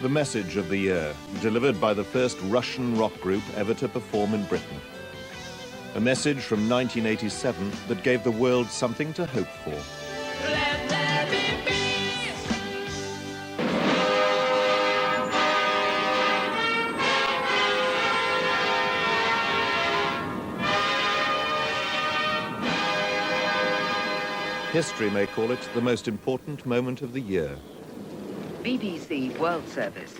The message of the year, delivered by the first Russian rock group ever to perform in Britain. A message from 1987 that gave the world something to hope for. Let there be peace. History may call it the most important moment of the year. BBC World Service.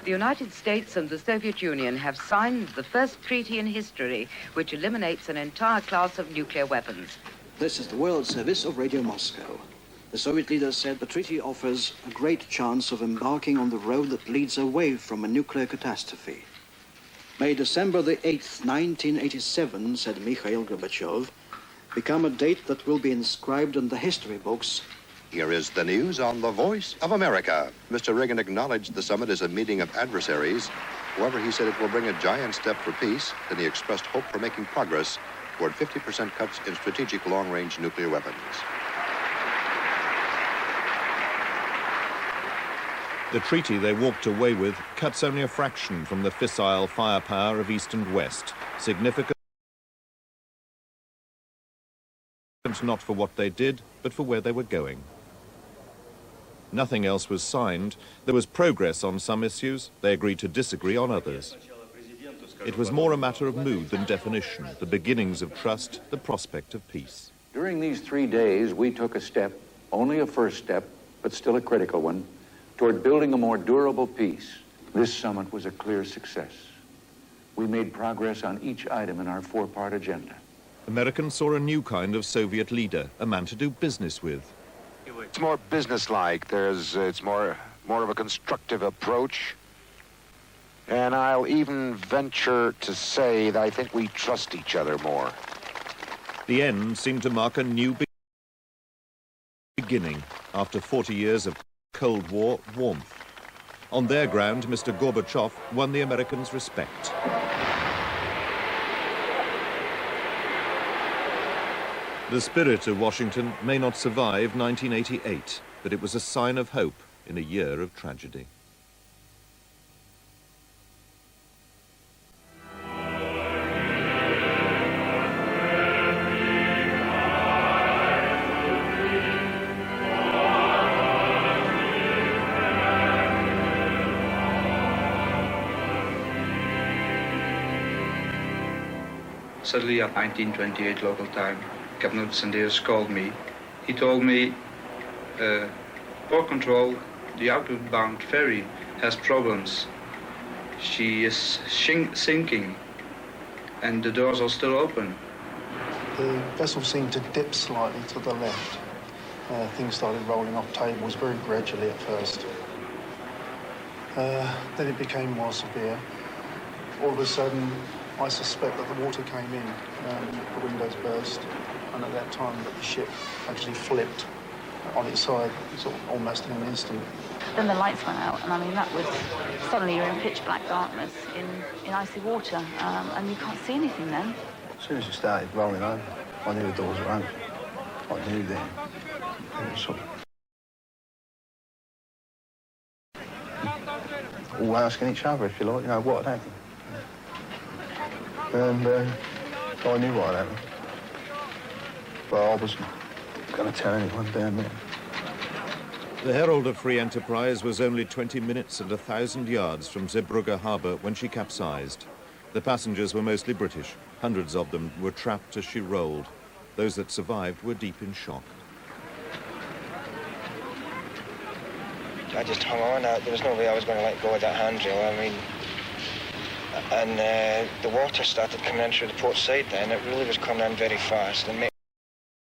The United States and the Soviet Union have signed the first treaty in history which eliminates an entire class of nuclear weapons. This is the World Service of Radio Moscow. The Soviet leader said the treaty offers a great chance of embarking on the road that leads away from a nuclear catastrophe. May December the 8th, 1987, said Mikhail Gorbachev, become a date that will be inscribed in the history books. Here is the news on the Voice of America. Mr. Reagan acknowledged the summit as a meeting of adversaries. However, he said it will bring a giant step for peace. Then he expressed hope for making progress toward 50% cuts in strategic long-range nuclear weapons. The treaty they walked away with cuts only a fraction from the fissile firepower of East and West, significant not for what they did, but for where they were going. Nothing else was signed. There was progress on some issues. They agreed to disagree on others. It was more a matter of mood than definition, the beginnings of trust, the prospect of peace. During these 3 days, we took a step, only a first step, but still a critical one, toward building a more durable peace. This summit was a clear success. We made progress on each item in our 4-part agenda. Americans saw a new kind of Soviet leader, a man to do business with. It's more businesslike. It's more of a constructive approach. And I'll even venture to say that I think we trust each other more. The end seemed to mark a new beginning after 40 years of Cold War warmth. On their ground, Mr. Gorbachev won the Americans' respect. The spirit of Washington may not survive 1988, but it was a sign of hope in a year of tragedy. Suddenly at 1928 local time, Captain Sanders called me. He told me, Port Control, the outward-bound ferry has problems. She is sinking, and the doors are still open. The vessel seemed to dip slightly to the left. Things started rolling off tables very gradually at first. Then it became more severe. All of a sudden, I suspect that the water came in, the windows burst, and at that time the ship actually flipped on its side, sort of almost in an instant. Then the lights went out, and I mean, that was, suddenly you're in pitch black darkness in icy water, and you can't see anything then. As soon as it started rolling over, I knew the doors were open. I knew then. It was sort of all asking each other, if you like, what had happened. And so I knew what had happened. But I wasn't going to tell anyone down there. The Herald of Free Enterprise was only 20 minutes and 1,000 yards from Zeebrugge harbour when she capsized. The passengers were mostly British. Hundreds of them were trapped as she rolled. Those that survived were deep in shock. I just hung on. There was no way I was going to let go of that handrail. I mean, and the water started coming in through the port side then. It really was coming in very fast and making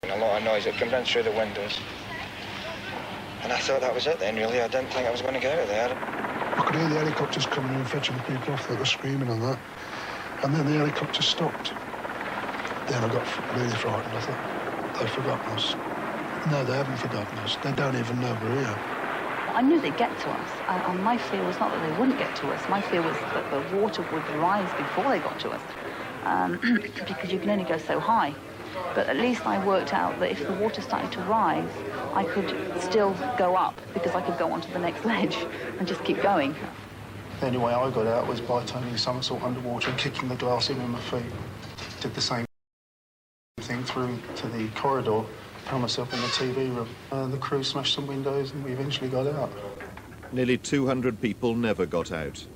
a lot of noise. It came in through the windows. And I thought that was it then, really. I didn't think I was going to get out of there. I could hear the helicopters coming in, fetching the people off that were screaming and that. And then the helicopter stopped. Then I got really frightened. I thought, they've forgotten us. No, they haven't forgotten us. They don't even know we're here. I knew they'd get to us, and my fear was not that they wouldn't get to us. My fear was that the water would rise before they got to us. because you can only go so high. But at least I worked out that if the water started to rise, I could still go up because I could go onto the next ledge and just keep going. The only way I got out was by turning somersault underwater and kicking the glass in with my feet. Did the same thing through to the corridor, found myself in the TV room. The crew smashed some windows and we eventually got out. Nearly 200 people never got out.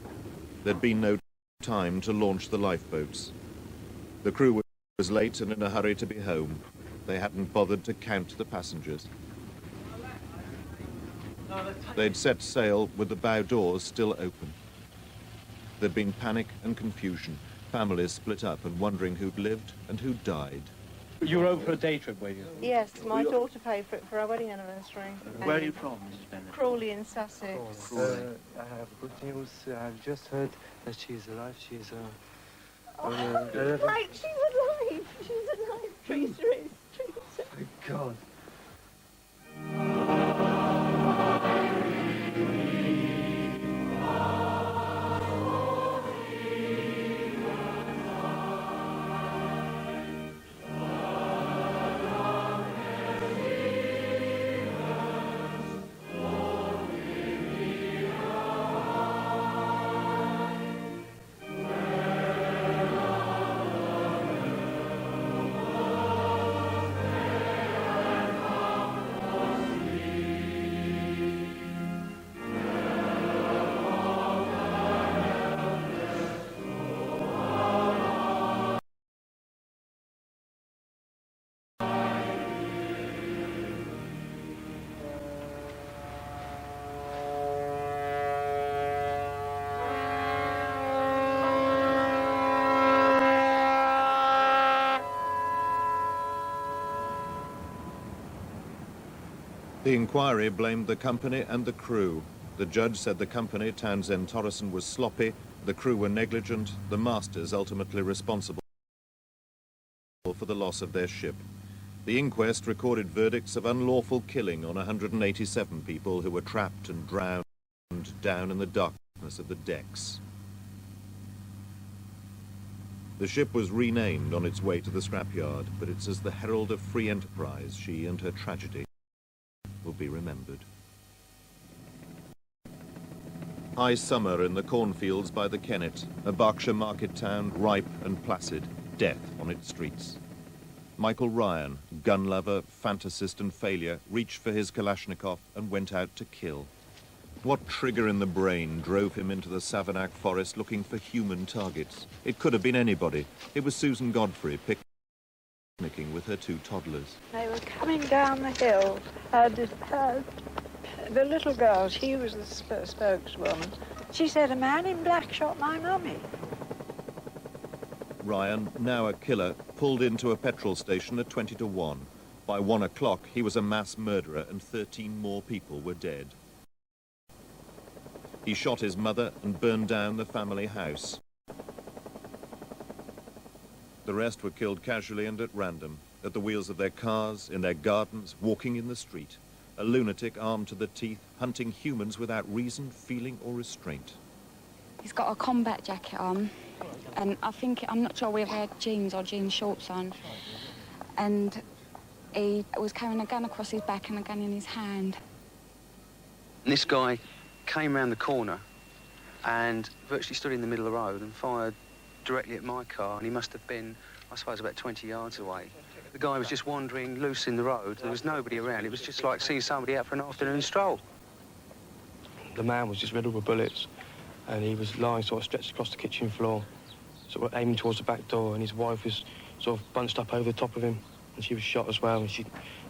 There'd been no time to launch the lifeboats. The crew was late and in a hurry to be home. They hadn't bothered to count the passengers. They'd set sail with the bow doors still open. There'd been panic and confusion, families split up and wondering who'd lived and who'd died. You were over for a day trip, were you? Yes, my daughter paid for it for our wedding anniversary. Where are you from, Mrs. Bennett? Crawley in Sussex. I have good news. I've just heard that she's alive. She's Right, she's alive. She's alive. Teresa is. Teresa. Thank God. The inquiry blamed the company and the crew. The judge said the company, Townsend Torreson, was sloppy, the crew were negligent, the masters ultimately responsible for the loss of their ship. The inquest recorded verdicts of unlawful killing on 187 people who were trapped and drowned down in the darkness of the decks. The ship was renamed on its way to the scrapyard, but it's as the herald of free enterprise she and her tragedy will be remembered. High summer in the cornfields by the Kennet, a Berkshire market town, ripe and placid, death on its streets. Michael Ryan, gun lover, fantasist and failure, reached for his Kalashnikov and went out to kill. What trigger in the brain drove him into the Savanac forest looking for human targets? It could have been anybody. It was Susan Godfrey picnicking with her two toddlers. They were coming down the hill, the little girl, she was the spokeswoman. She said, a man in black shot my mummy. Ryan, now a killer, pulled into a petrol station at 20 to 1. By 1 o'clock, he was a mass murderer and 13 more people were dead. He shot his mother and burned down the family house. The rest were killed casually and at random, at the wheels of their cars, in their gardens, walking in the street. A lunatic armed to the teeth, hunting humans without reason, feeling or restraint. He's got a combat jacket on, and I'm not sure whether he had jeans or jean shorts on. And he was carrying a gun across his back and a gun in his hand. And this guy came round the corner and virtually stood in the middle of the road and fired directly at my car, and he must have been, I suppose, about 20 yards away. The guy was just wandering loose in the road. There was nobody around. It was just like seeing somebody out for an afternoon stroll. The man was just riddled with bullets, and he was lying sort of stretched across the kitchen floor, sort of aiming towards the back door, and his wife was sort of bunched up over the top of him, and she was shot as well, and he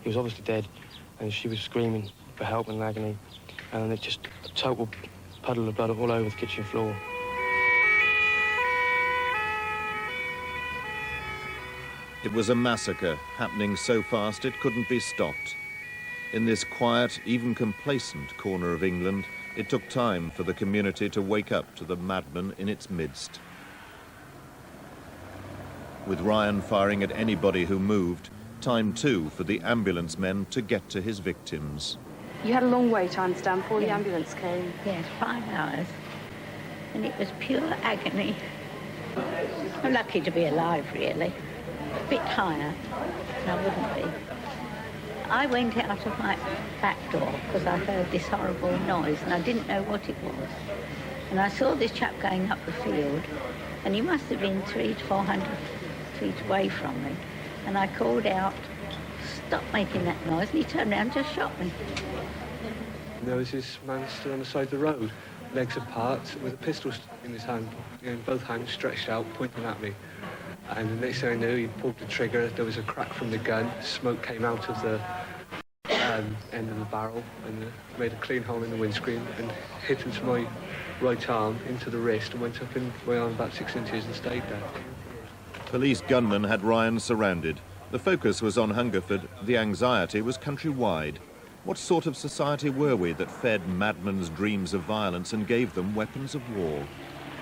was obviously dead, and she was screaming for help and agony, and it just a total puddle of blood all over the kitchen floor. It was a massacre, happening so fast it couldn't be stopped. In this quiet, even complacent corner of England, it took time for the community to wake up to the madman in its midst. With Ryan firing at anybody who moved, time too for the ambulance men to get to his victims. You had a long wait, I understand, before the ambulance came. Yes, 5 hours. And it was pure agony. I'm lucky to be alive, really. A bit higher, and I wouldn't be. I went out of my back door because I heard this horrible noise and I didn't know what it was. And I saw this chap going up the field, and he must have been 300 to 400 feet away from me. And I called out, "Stop making that noise," and he turned around and just shot me. There was this man stood on the side of the road, legs apart, with a pistol in his hand, in both hands stretched out, pointing at me. And the next thing I knew, he pulled the trigger, there was a crack from the gun, smoke came out of the end of the barrel and made a clean hole in the windscreen and hit into my right arm, into the wrist, and went up in my arm about 6 inches and stayed there. Police gunmen had Ryan surrounded. The focus was on Hungerford, the anxiety was countrywide. What sort of society were we that fed madmen's dreams of violence and gave them weapons of war?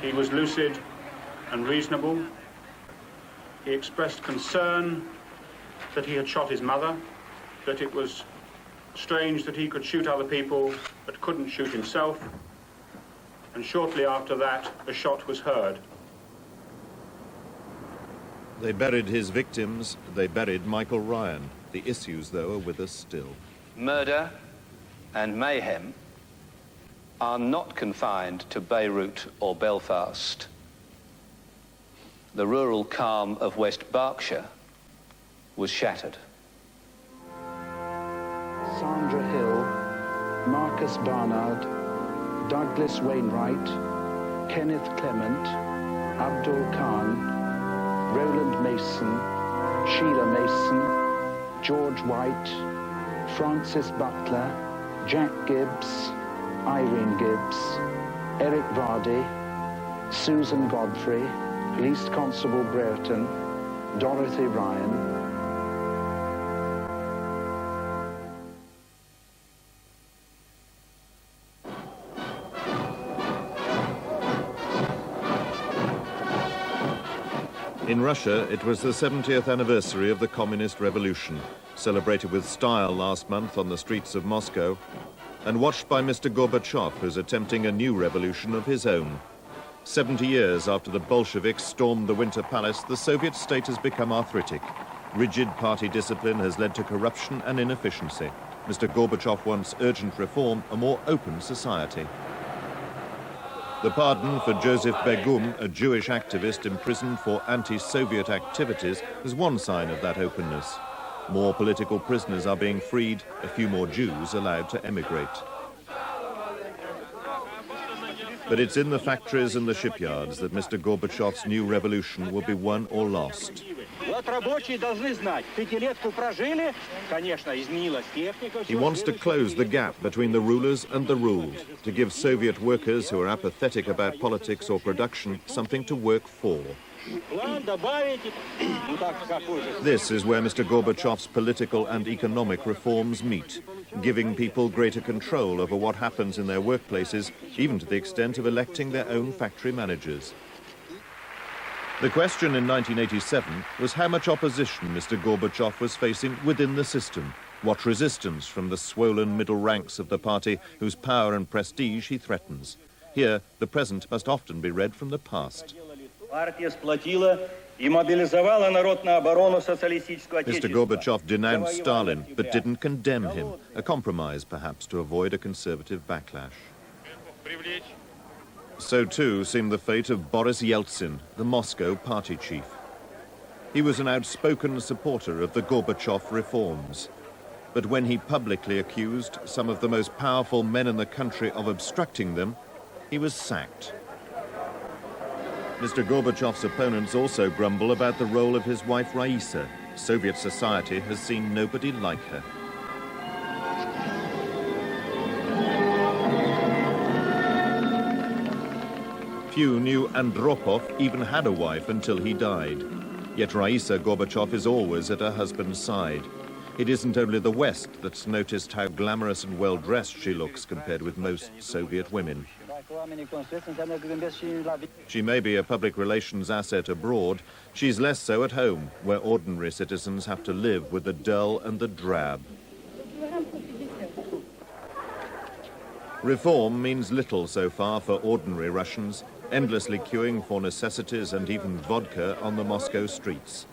He was lucid and reasonable. He expressed concern that he had shot his mother, that it was strange that he could shoot other people but couldn't shoot himself. And shortly after that, a shot was heard. They buried his victims, they buried Michael Ryan. The issues, though, are with us still. Murder and mayhem are not confined to Beirut or Belfast. The rural calm of West Berkshire was shattered. Sandra Hill, Marcus Barnard, Douglas Wainwright, Kenneth Clement, Abdul Khan, Roland Mason, Sheila Mason, George White, Francis Butler, Jack Gibbs, Irene Gibbs, Eric Vardy, Susan Godfrey, Least Constable Brereton, Dorothy Ryan. In Russia, it was the 70th anniversary of the Communist Revolution, celebrated with style last month on the streets of Moscow, and watched by Mr. Gorbachev, who's attempting a new revolution of his own. 70 years after the Bolsheviks stormed the Winter Palace, the Soviet state has become arthritic. Rigid party discipline has led to corruption and inefficiency. Mr. Gorbachev wants urgent reform, a more open society. The pardon for Joseph Begum, a Jewish activist imprisoned for anti-Soviet activities, is one sign of that openness. More political prisoners are being freed, a few more Jews allowed to emigrate. But it's in the factories and the shipyards that Mr. Gorbachev's new revolution will be won or lost. He wants to close the gap between the rulers and the ruled, to give Soviet workers who are apathetic about politics or production something to work for. This is where Mr. Gorbachev's political and economic reforms meet, giving people greater control over what happens in their workplaces, even to the extent of electing their own factory managers. The question in 1987 was how much opposition Mr. Gorbachev was facing within the system, what resistance from the swollen middle ranks of the party whose power and prestige he threatens. Here, the present must often be read from the past. Mr. Gorbachev denounced Stalin, but didn't condemn him, a compromise perhaps to avoid a conservative backlash. So too seemed the fate of Boris Yeltsin, the Moscow party chief. He was an outspoken supporter of the Gorbachev reforms. But when he publicly accused some of the most powerful men in the country of obstructing them, he was sacked. Mr. Gorbachev's opponents also grumble about the role of his wife Raisa. Soviet society has seen nobody like her. Few knew Andropov even had a wife until he died. Yet Raisa Gorbachev is always at her husband's side. It isn't only the West that's noticed how glamorous and well-dressed she looks compared with most Soviet women. She may be a public relations asset abroad. She's less so at home, where ordinary citizens have to live with the dull and the drab. Reform means little so far for ordinary Russians. endlessly queuing for necessities and even vodka on the Moscow streets.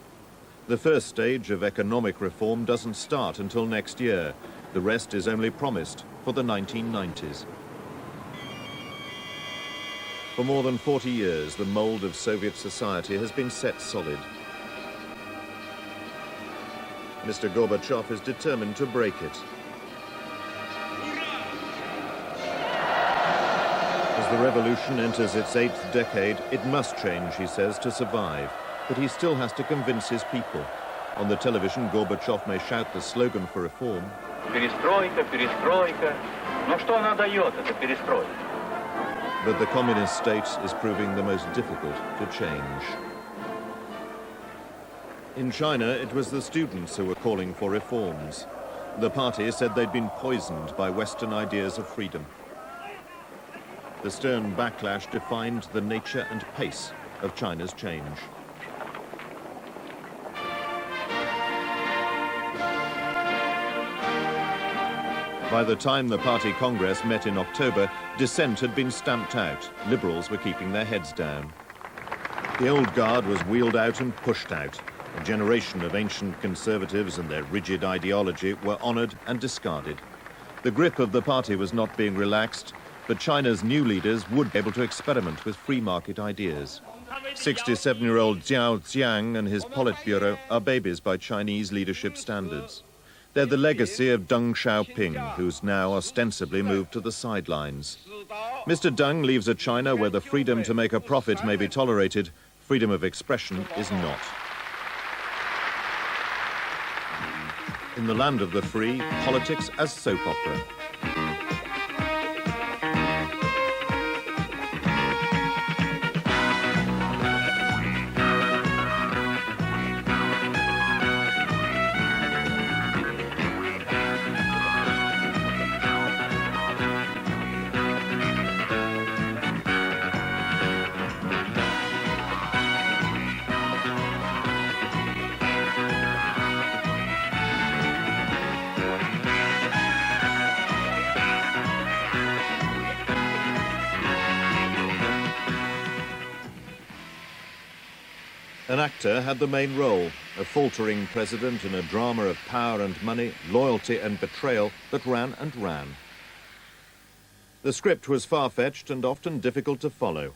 The first stage of economic reform doesn't start until next year. The rest is only promised for the 1990s. For more than 40 years, the mold of Soviet society has been set solid. Mr. Gorbachev is determined to break it. As the revolution enters its 8th decade, it must change, he says, to survive. But he still has to convince his people. On the television, Gorbachev may shout the slogan for reform. Перестройка, перестройка. Но что она дает, эта перестройка? But the communist state is proving the most difficult to change. In China, it was the students who were calling for reforms. The party said they'd been poisoned by Western ideas of freedom. The stern backlash defined the nature and pace of China's change. By the time the party congress met in October, dissent had been stamped out. Liberals were keeping their heads down. The old guard was wheeled out and pushed out. A generation of ancient conservatives and their rigid ideology were honoured and discarded. The grip of the party was not being relaxed, but China's new leaders would be able to experiment with free market ideas. 67-year-old Jiao Jiang and his Politburo are babies by Chinese leadership standards. They're the legacy of Deng Xiaoping, who's now ostensibly moved to the sidelines. Mr. Deng leaves a China where the freedom to make a profit may be tolerated, freedom of expression is not. In the land of the free, politics as soap opera. An actor had the main role, a faltering president in a drama of power and money, loyalty and betrayal that ran and ran. The script was far-fetched and often difficult to follow.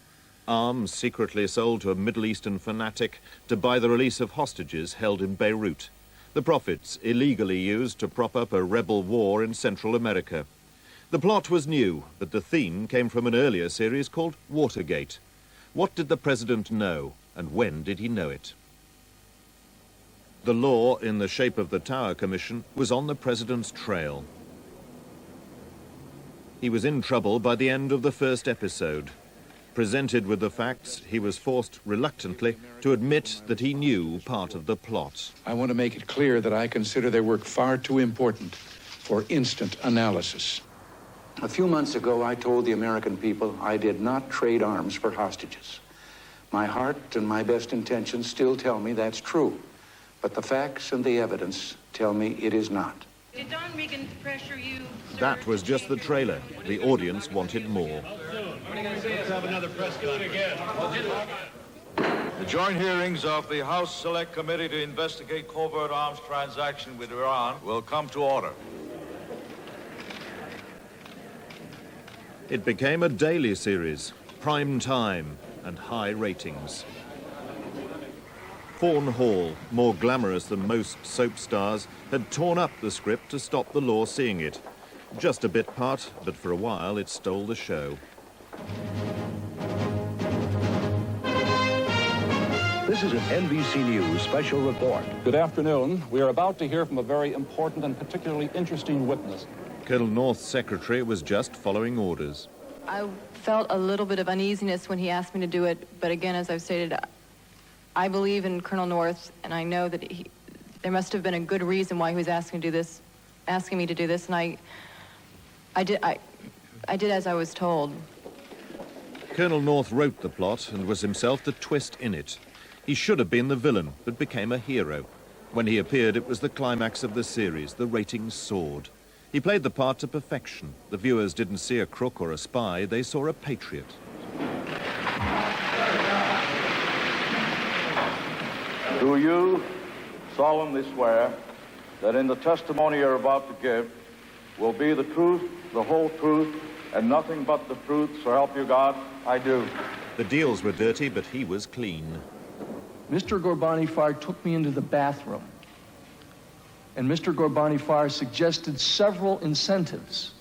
Arms secretly sold to a Middle Eastern fanatic to buy the release of hostages held in Beirut. The profits illegally used to prop up a rebel war in Central America. The plot was new, but the theme came from an earlier series called Watergate. What did the president know? And when did he know it? The law, in the shape of the Tower Commission, was on the president's trail. He was in trouble by the end of the first episode. Presented with the facts, he was forced reluctantly to admit that he knew part of the plot. I want to make it clear that I consider their work far too important for instant analysis. A few months ago, I told the American people I did not trade arms for hostages. My heart and my best intentions still tell me that's true, but the facts and the evidence tell me it is not. Did Don Regan pressure you? That was just the trailer. The audience wanted more. Let's have another press conference. The joint hearings of the House Select Committee to investigate covert arms transaction with Iran will come to order. It became a daily series, prime time and high ratings. Fawn Hall, more glamorous than most soap stars, had torn up the script to stop the law seeing it. Just a bit part, but for a while it stole the show. This is an NBC News special report. Good afternoon. We are about to hear from a very important and particularly interesting witness. Colonel North's secretary was just following orders. I felt a little bit of uneasiness when he asked me to do it, but again, as I've stated, I believe in Colonel North, and I know that there must have been a good reason why he was asking me to do this, and I did as I was told. Colonel North wrote the plot and was himself the twist in it. He should have been the villain, but became a hero. When he appeared, it was the climax of the series. The ratings soared. He played the part to perfection. The viewers didn't see a crook or a spy, they saw a patriot. Do you solemnly swear that in the testimony you're about to give will be the truth, the whole truth, and nothing but the truth, so help you God? I do. The deals were dirty, but he was clean. Mr. Gorbachev took me into the bathroom, and Mr. Gorbachev suggested several incentives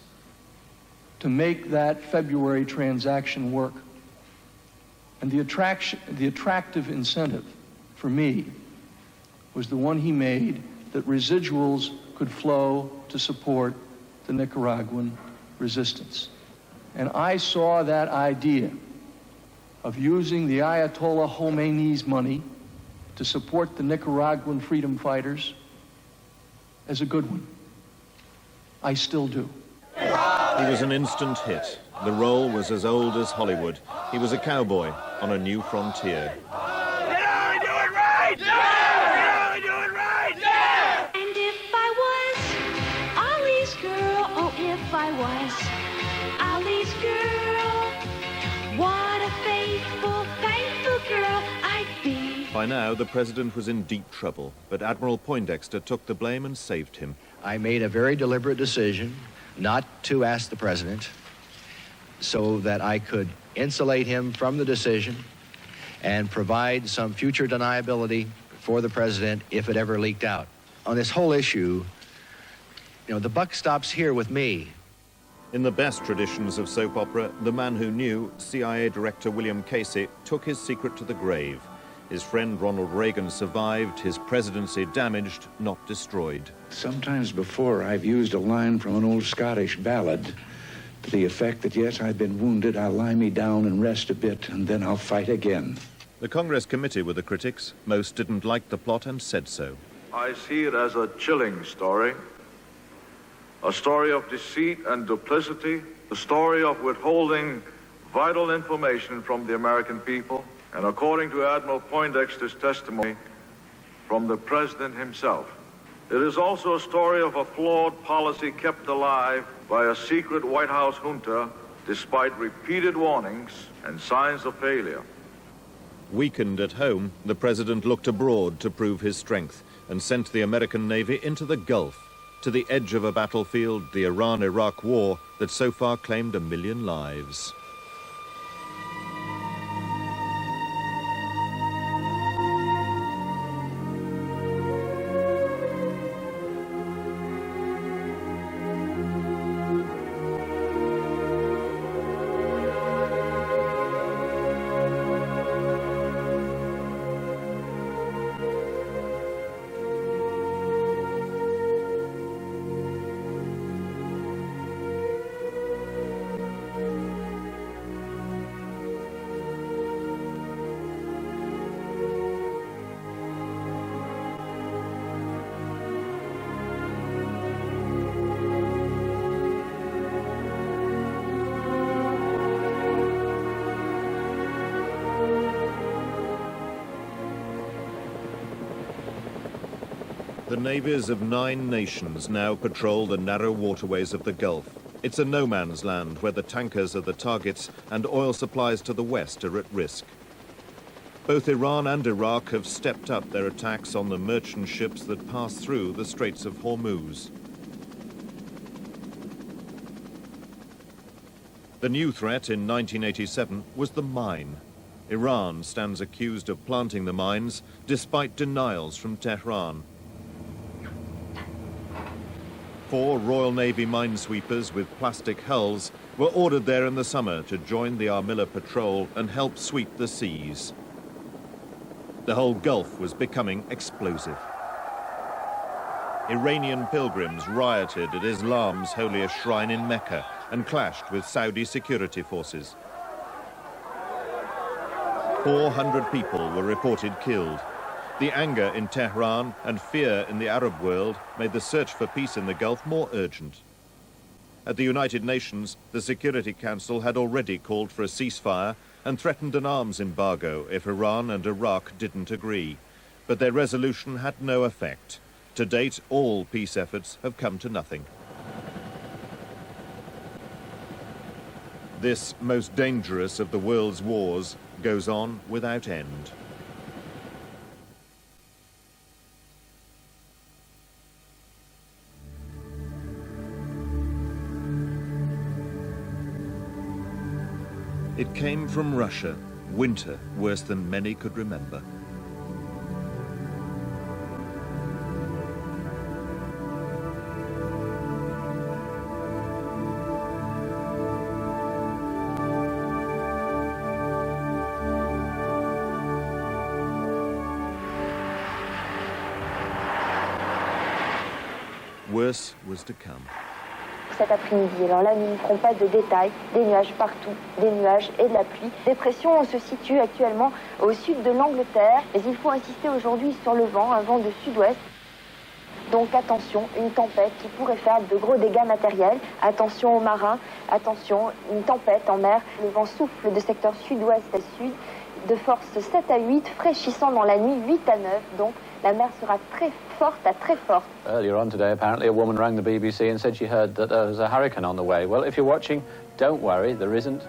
to make that February transaction work. And the attractive incentive for me was the one he made, that residuals could flow to support the Nicaraguan resistance. And I saw that idea of using the Ayatollah Khomeini's money to support the Nicaraguan freedom fighters as a good one. I still do. He was an instant hit. The role was as old as Hollywood. He was a cowboy on a new frontier. And if I was Ollie's girl, oh, if I was Ollie's girl, what a faithful, faithful girl I'd be. By now, the president was in deep trouble, but Admiral Poindexter took the blame and saved him. I made a very deliberate decision not to ask the president so that I could insulate him from the decision and provide some future deniability for the president if it ever leaked out. On this whole issue, you know, the buck stops here with me. In the best traditions of soap opera, the man who knew, CIA Director William Casey, took his secret to the grave. His friend Ronald Reagan survived, his presidency damaged, not destroyed. Sometimes before, I've used a line from an old Scottish ballad to the effect that, yes, I've been wounded, I'll lie me down and rest a bit, and then I'll fight again. The Congress committee were the critics. Most didn't like the plot and said so. I see it as a chilling story. A story of deceit and duplicity. A story of withholding vital information from the American people. And according to Admiral Poindexter's testimony, from the president himself. It is also a story of a flawed policy kept alive by a secret White House junta despite repeated warnings and signs of failure. Weakened at home, the president looked abroad to prove his strength and sent the American Navy into the Gulf, to the edge of a battlefield, the Iran-Iraq war that so far claimed 1 million lives. The navies of 9 nations now patrol the narrow waterways of the Gulf. It's a no-man's land where the tankers are the targets and oil supplies to the west are at risk. Both Iran and Iraq have stepped up their attacks on the merchant ships that pass through the Straits of Hormuz. The new threat in 1987 was the mine. Iran stands accused of planting the mines despite denials from Tehran. 4 Royal Navy minesweepers with plastic hulls were ordered there in the summer to join the Armilla patrol and help sweep the seas. The whole Gulf was becoming explosive. Iranian pilgrims rioted at Islam's holiest shrine in Mecca and clashed with Saudi security forces. 400 people were reported killed. The anger in Tehran and fear in the Arab world made the search for peace in the Gulf more urgent. At the United Nations, the Security Council had already called for a ceasefire and threatened an arms embargo if Iran and Iraq didn't agree. But their resolution had no effect. To date, all peace efforts have come to nothing. This most dangerous of the world's wars goes on without end. It came from Russia, winter worse than many could remember. Worse was to come. Cet après-midi, alors là, nous ne ferons pas de détails, des nuages partout, des nuages et de la pluie. Dépression se situe actuellement au sud de l'Angleterre, mais il faut insister aujourd'hui sur le vent, un vent de sud-ouest. Donc attention, une tempête qui pourrait faire de gros dégâts matériels. Attention aux marins, attention, une tempête en mer. Le vent souffle de secteur sud-ouest à sud, de force 7 à 8, fraîchissant dans la nuit 8 à 9, donc la mer sera très forte à très forte. Earlier on today, apparently, a woman rang the BBC and said she heard that there was a hurricane on the way. Well, if you're watching, don't worry, there isn't.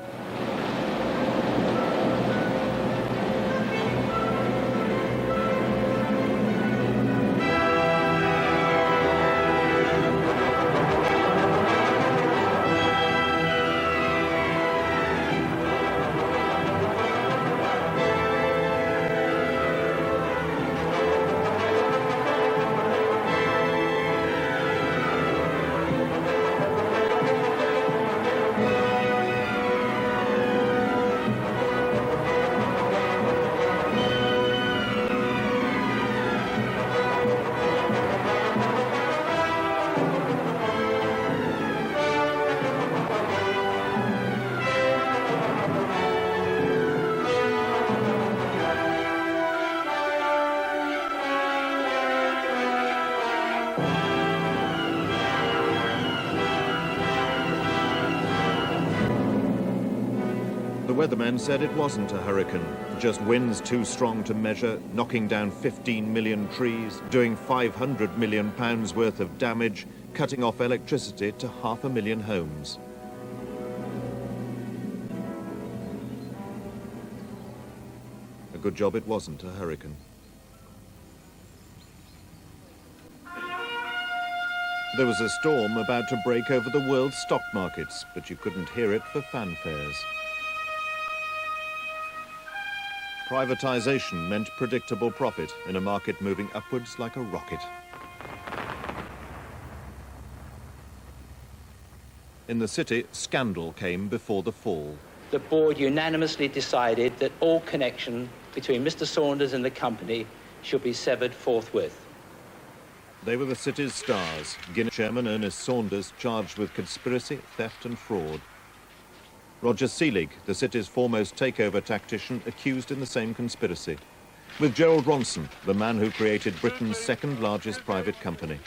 The weathermen said it wasn't a hurricane, just winds too strong to measure, knocking down 15 million trees, doing £500 million worth of damage, cutting off electricity to 500,000 homes. A good job it wasn't a hurricane. There was a storm about to break over the world's stock markets, but you couldn't hear it for fanfares. Privatization meant predictable profit in a market moving upwards like a rocket. In the city, scandal came before the fall. The board unanimously decided that all connection between Mr. Saunders and the company should be severed forthwith. They were the city's stars. Guinness chairman Ernest Saunders charged with conspiracy, theft and fraud. Roger Seelig, the city's foremost takeover tactician, accused in the same conspiracy. With Gerald Ronson, the man who created Britain's second largest private company.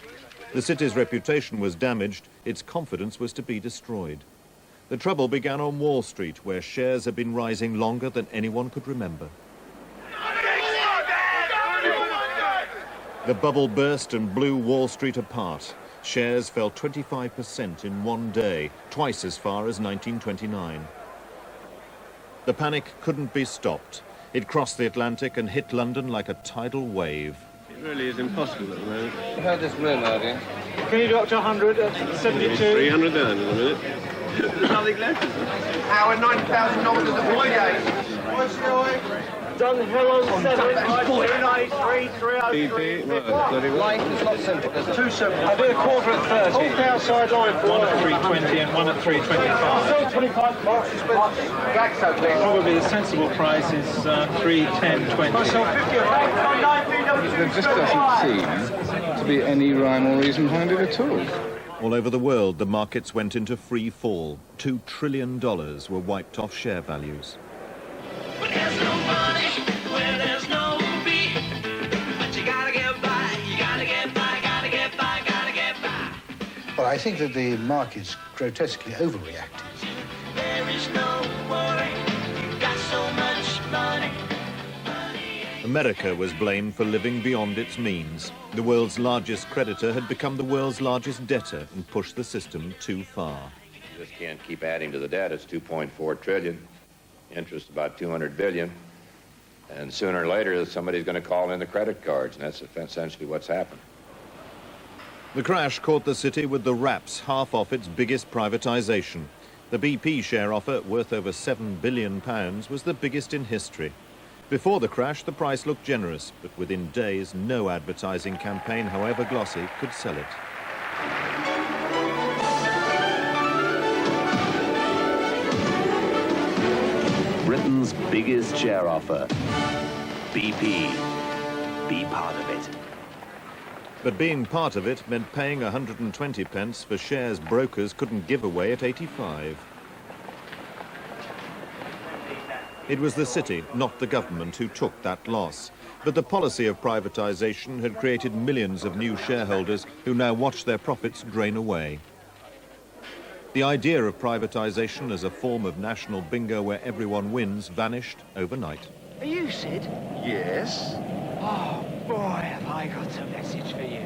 The city's reputation was damaged, its confidence was to be destroyed. The trouble began on Wall Street, where shares had been rising longer than anyone could remember. The bubble burst and blew Wall Street apart. Shares fell 25% in one day, twice as far as 1929. The panic couldn't be stopped. It crossed the Atlantic and hit London like a tidal wave. It really is impossible at the moment. You've heard this rumour, have you? Can you do up to 100 at 72? 300 down in a minute. There's nothing left, is there? Hour, $9,000 at 48. What's the Done Hill on 7, 3, Line is not simple, there's two simple. I do a quarter at 30. Hold the outside line for one at 320 and one at 325. 25 marks, you spend. That's okay. Probably the sensible price is 310.20. There just doesn't seem to be any rhyme or reason behind it at all. All over the world, the markets went into free fall. $2 trillion were wiped off share values. But there's no money where there's no beat. But you gotta get by, you gotta get by, gotta get by, gotta get by. Well, I think that the market's grotesquely overreacted. There is no worry, you got so much money. America was blamed for living beyond its means. The world's largest creditor had become the world's largest debtor and pushed the system too far. You just can't keep adding to the debt. It's $2.4 trillion. Interest about $200 billion, and sooner or later somebody's going to call in the credit cards, and that's essentially what's happened. The crash caught the city with the raps half off its biggest privatization. The BP share offer, worth over £7 billion, was the biggest in history. Before the crash, the price looked generous, but within days, no advertising campaign, however glossy, could sell it. Britain's biggest share offer. BP. Be part of it. But being part of it meant paying 120 pence for shares brokers couldn't give away at 85. It was the city, not the government, who took that loss. But the policy of privatisation had created millions of new shareholders who now watched their profits drain away. The idea of privatisation as a form of national bingo where everyone wins vanished overnight. Are you Sid? Yes? Oh, boy, have I got a message for you.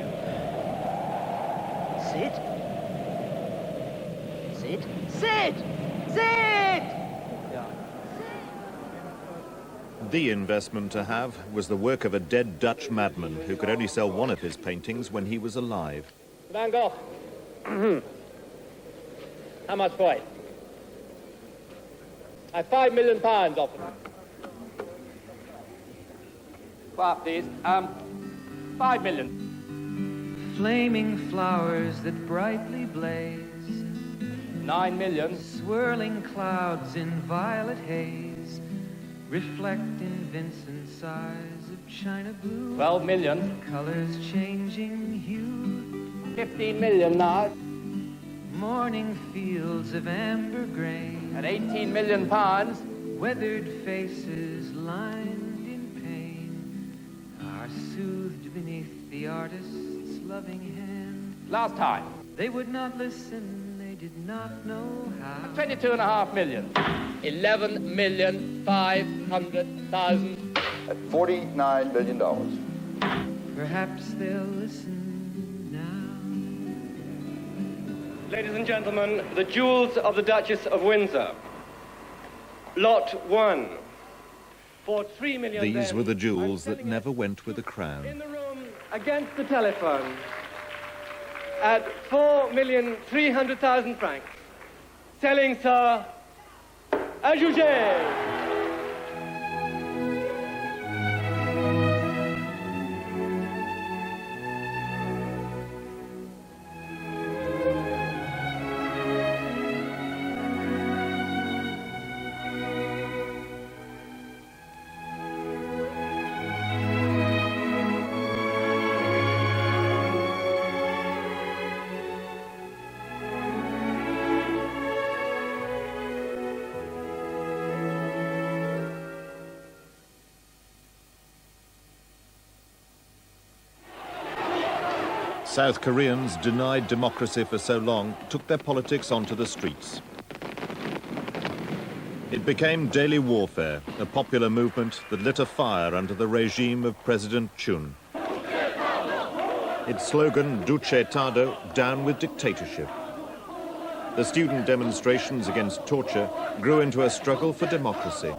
Sid? Sid? Sid! Sid! The investment to have was the work of a dead Dutch madman who could only sell one of his paintings when he was alive. Van Gogh. How much for it? I have £5 million offered. Well, please. 5 million. Flaming flowers that brightly blaze. 9 million. Swirling clouds in violet haze. Reflect in Vincent's eyes of china blue. 12 million. Colors changing hue. 15 million now. Morning fields of amber grain. At 18 million pounds. Weathered faces lined in pain are soothed beneath the artist's loving hand. Last time. They would not listen, they did not know how. 22.5 million. 11,500,000. At $49 million. Perhaps they'll listen now. Ladies and gentlemen, the jewels of the Duchess of Windsor. Lot 1. For 3 million. These were the jewels that never went with a in crown. the room against the telephone at 4,300,000 francs. Selling, sir, à juger. South Koreans, denied democracy for so long, took their politics onto the streets. It became daily warfare, a popular movement that lit a fire under the regime of President Chun. Its slogan, Duce Tado, down with dictatorship. The student demonstrations against torture grew into a struggle for democracy.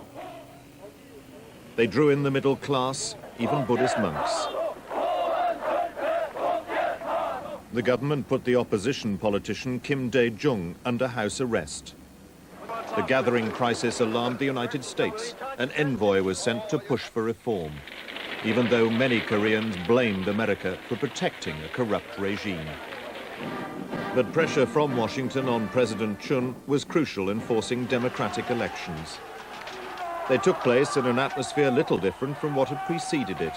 They drew in the middle class, even Buddhist monks. The government put the opposition politician Kim Dae-jung under house arrest. The gathering crisis alarmed the United States. An envoy was sent to push for reform, even though many Koreans blamed America for protecting a corrupt regime. But pressure from Washington on President Chun was crucial in forcing democratic elections. They took place in an atmosphere little different from what had preceded it.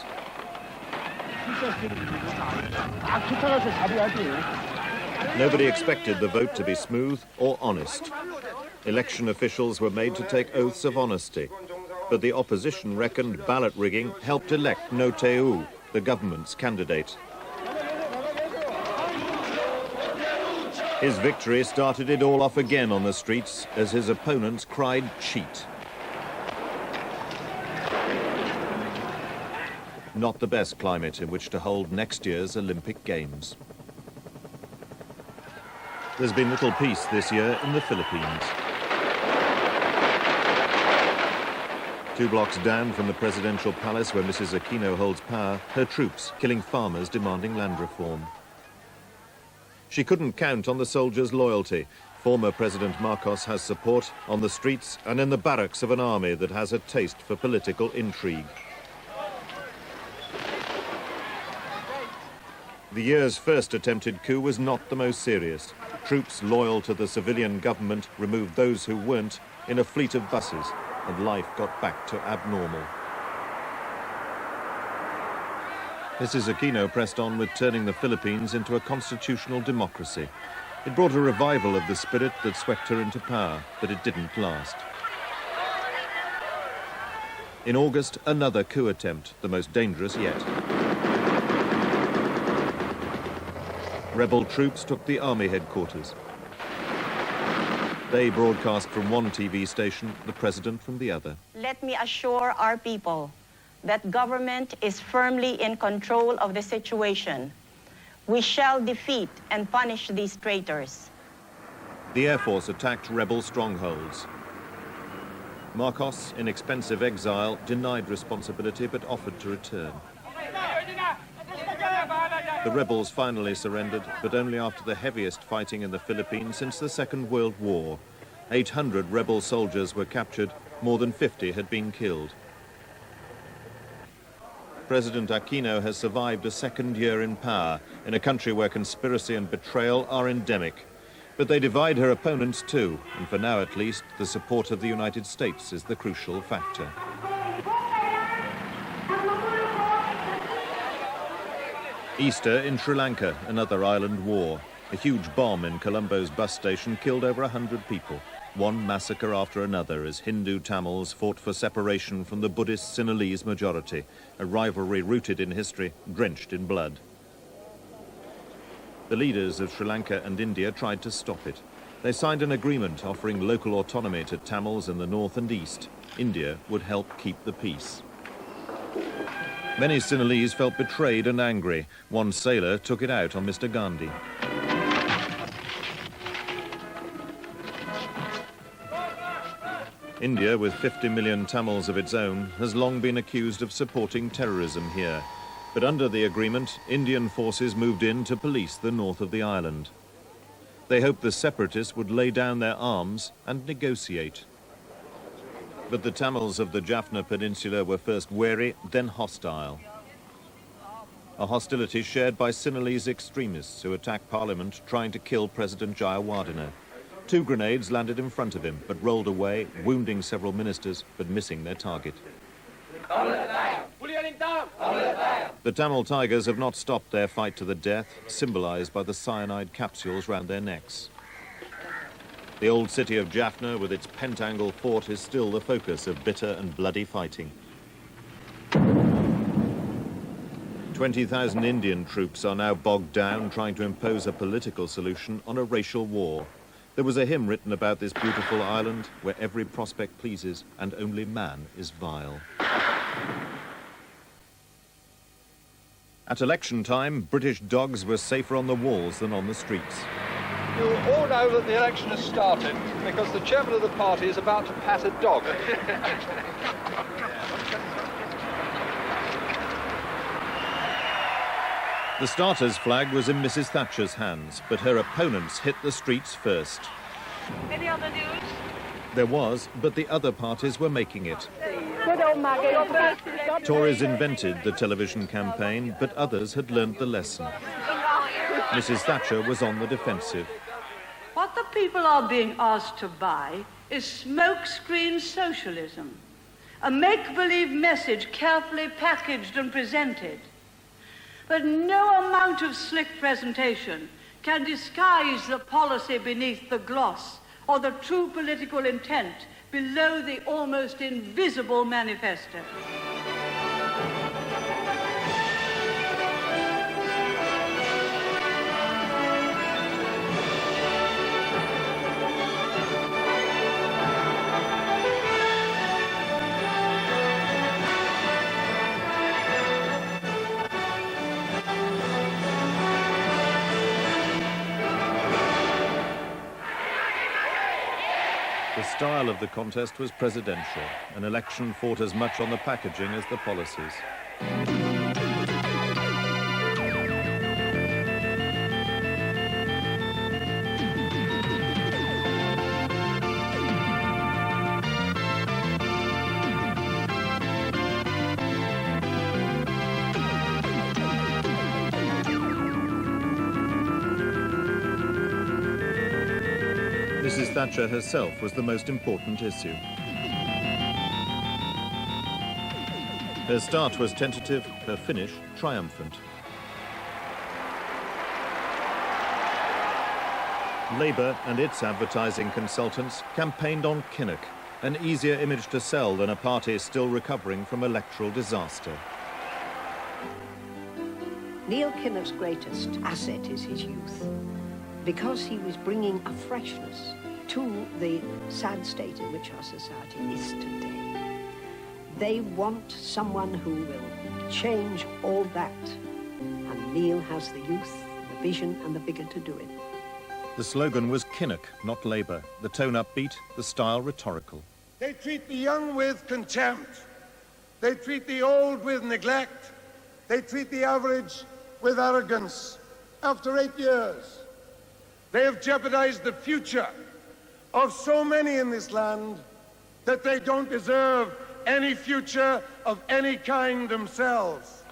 Nobody expected the vote to be smooth or honest. Election officials were made to take oaths of honesty, but the opposition reckoned ballot rigging helped elect No Tae-woo, the government's candidate. His victory started it all off again on the streets as his opponents cried cheat. Not the best climate in which to hold next year's Olympic Games. There's been little peace this year in the Philippines. 2 blocks down from the presidential palace where Mrs. Aquino holds power, her troops killing farmers demanding land reform. She couldn't count on the soldiers' loyalty. Former President Marcos has support on the streets and in the barracks of an army that has a taste for political intrigue. The year's first attempted coup was not the most serious. Troops loyal to the civilian government removed those who weren't in a fleet of buses, and life got back to abnormal. Mrs. Aquino pressed on with turning the Philippines into a constitutional democracy. It brought a revival of the spirit that swept her into power, but it didn't last. In August, another coup attempt, the most dangerous yet. Rebel troops took the army headquarters. They broadcast from one TV station, the president from the other. Let me assure our people that government is firmly in control of the situation. We shall defeat and punish these traitors. The Air Force attacked rebel strongholds. Marcos, in expensive exile, denied responsibility but offered to return. The rebels finally surrendered, but only after the heaviest fighting in the Philippines since the Second World War. 800 rebel soldiers were captured, more than 50 had been killed. President Aquino has survived a second year in power in a country where conspiracy and betrayal are endemic. But they divide her opponents too, and for now at least, the support of the United States is the crucial factor. Easter in Sri Lanka, another island war. A huge bomb in Colombo's bus station killed over 100 people. One massacre after another as Hindu Tamils fought for separation from the Buddhist Sinhalese majority, a rivalry rooted in history, drenched in blood. The leaders of Sri Lanka and India tried to stop it. They signed an agreement offering local autonomy to Tamils in the north and east. India would help keep the peace. Many Sinhalese felt betrayed and angry. One sailor took it out on Mr. Gandhi. India, with 50 million Tamils of its own, has long been accused of supporting terrorism here. But under the agreement, Indian forces moved in to police the north of the island. They hoped the separatists would lay down their arms and negotiate. But the Tamils of the Jaffna Peninsula were first wary, then hostile. A hostility shared by Sinhalese extremists who attacked Parliament trying to kill President Jayawardena. 2 grenades landed in front of him, but rolled away, wounding several ministers, but missing their target. The Tamil Tigers have not stopped their fight to the death, symbolized by the cyanide capsules round their necks. The old city of Jaffna, with its pentangle fort, is still the focus of bitter and bloody fighting. 20,000 Indian troops are now bogged down trying to impose a political solution on a racial war. There was a hymn written about this beautiful island where every prospect pleases and only man is vile. At election time, British dogs were safer on the walls than on the streets. You all know that the election has started because the chairman of the party is about to pat a dog. The starter's flag was in Mrs. Thatcher's hands, but her opponents hit the streets first. Any other news? There was, but the other parties were making it. Tories invented the television campaign, but others had learned the lesson. Mrs. Thatcher was on the defensive. What the people are being asked to buy is smokescreen socialism, a make-believe message carefully packaged and presented. But no amount of slick presentation can disguise the policy beneath the gloss or the true political intent below the almost invisible manifesto. The style of the contest was presidential. An election fought as much on the packaging as the policies. Mrs. Thatcher herself was the most important issue. Her start was tentative, her finish triumphant. Labour and its advertising consultants campaigned on Kinnock, an easier image to sell than a party still recovering from electoral disaster. Neil Kinnock's greatest asset is his youth, because he was bringing a freshness to the sad state in which our society is today. They want someone who will change all that, and Neil has the youth, the vision and the vigour to do it. The slogan was Kinnock, not Labour. The tone upbeat, the style rhetorical. They treat the young with contempt. They treat the old with neglect. They treat the average with arrogance. After 8 years, they have jeopardized the future of so many in this land that they don't deserve any future of any kind themselves.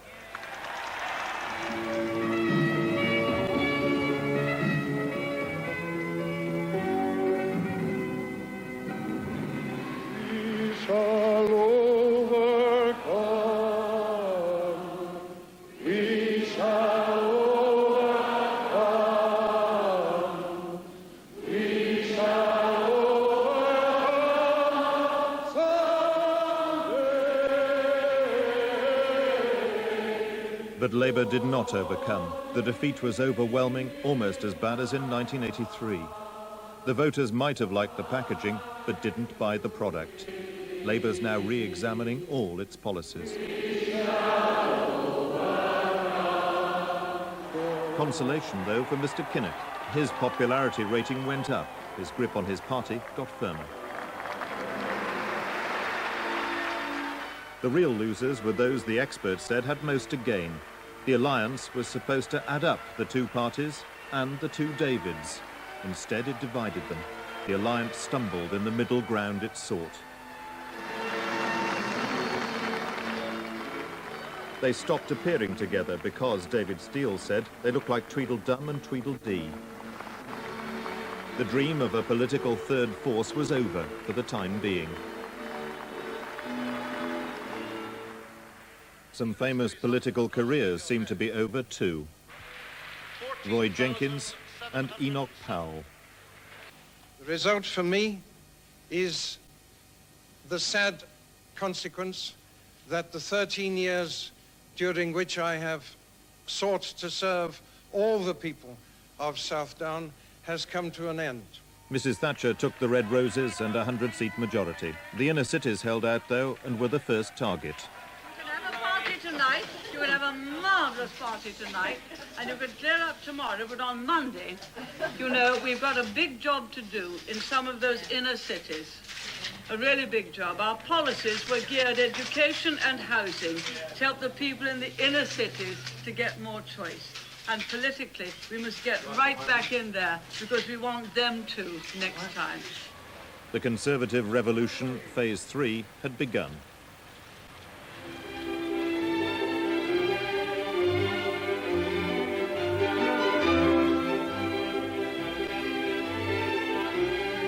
But Labour did not overcome. The defeat was overwhelming, almost as bad as in 1983. The voters might have liked the packaging, but didn't buy the product. Labour's now re-examining all its policies. Consolation, though, for Mr. Kinnock. His popularity rating went up. His grip on his party got firmer. The real losers were those the experts said had most to gain. The alliance was supposed to add up the two parties and the two Davids. Instead, it divided them. The alliance stumbled in the middle ground it sought. They stopped appearing together because, David Steele said, they looked like Tweedledum and Tweedledee. The dream of a political third force was over for the time being. Some famous political careers seem to be over too. Roy Jenkins and Enoch Powell. The result for me is the sad consequence that the 13 years during which I have sought to serve all the people of Southdown has come to an end. Mrs. Thatcher took the Red Roses and a 100-seat majority. The inner cities held out, though, and were the first target. Tonight, you will have a marvellous party tonight, and you could clear up tomorrow, but on Monday, you know, we've got a big job to do in some of those inner cities. A really big job. Our policies were geared education and housing to help the people in the inner cities to get more choice. And politically, we must get right back in there because we want them to next time. The Conservative Revolution, Phase 3, had begun.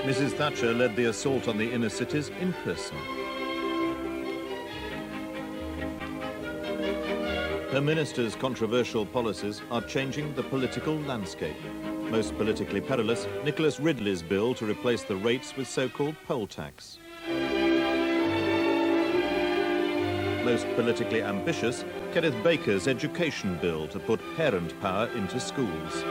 Mrs. Thatcher led the assault on the inner cities in person. Her minister's controversial policies are changing the political landscape. Most politically perilous, Nicholas Ridley's bill to replace the rates with so-called poll tax. Most politically ambitious, Kenneth Baker's education bill to put parent power into schools.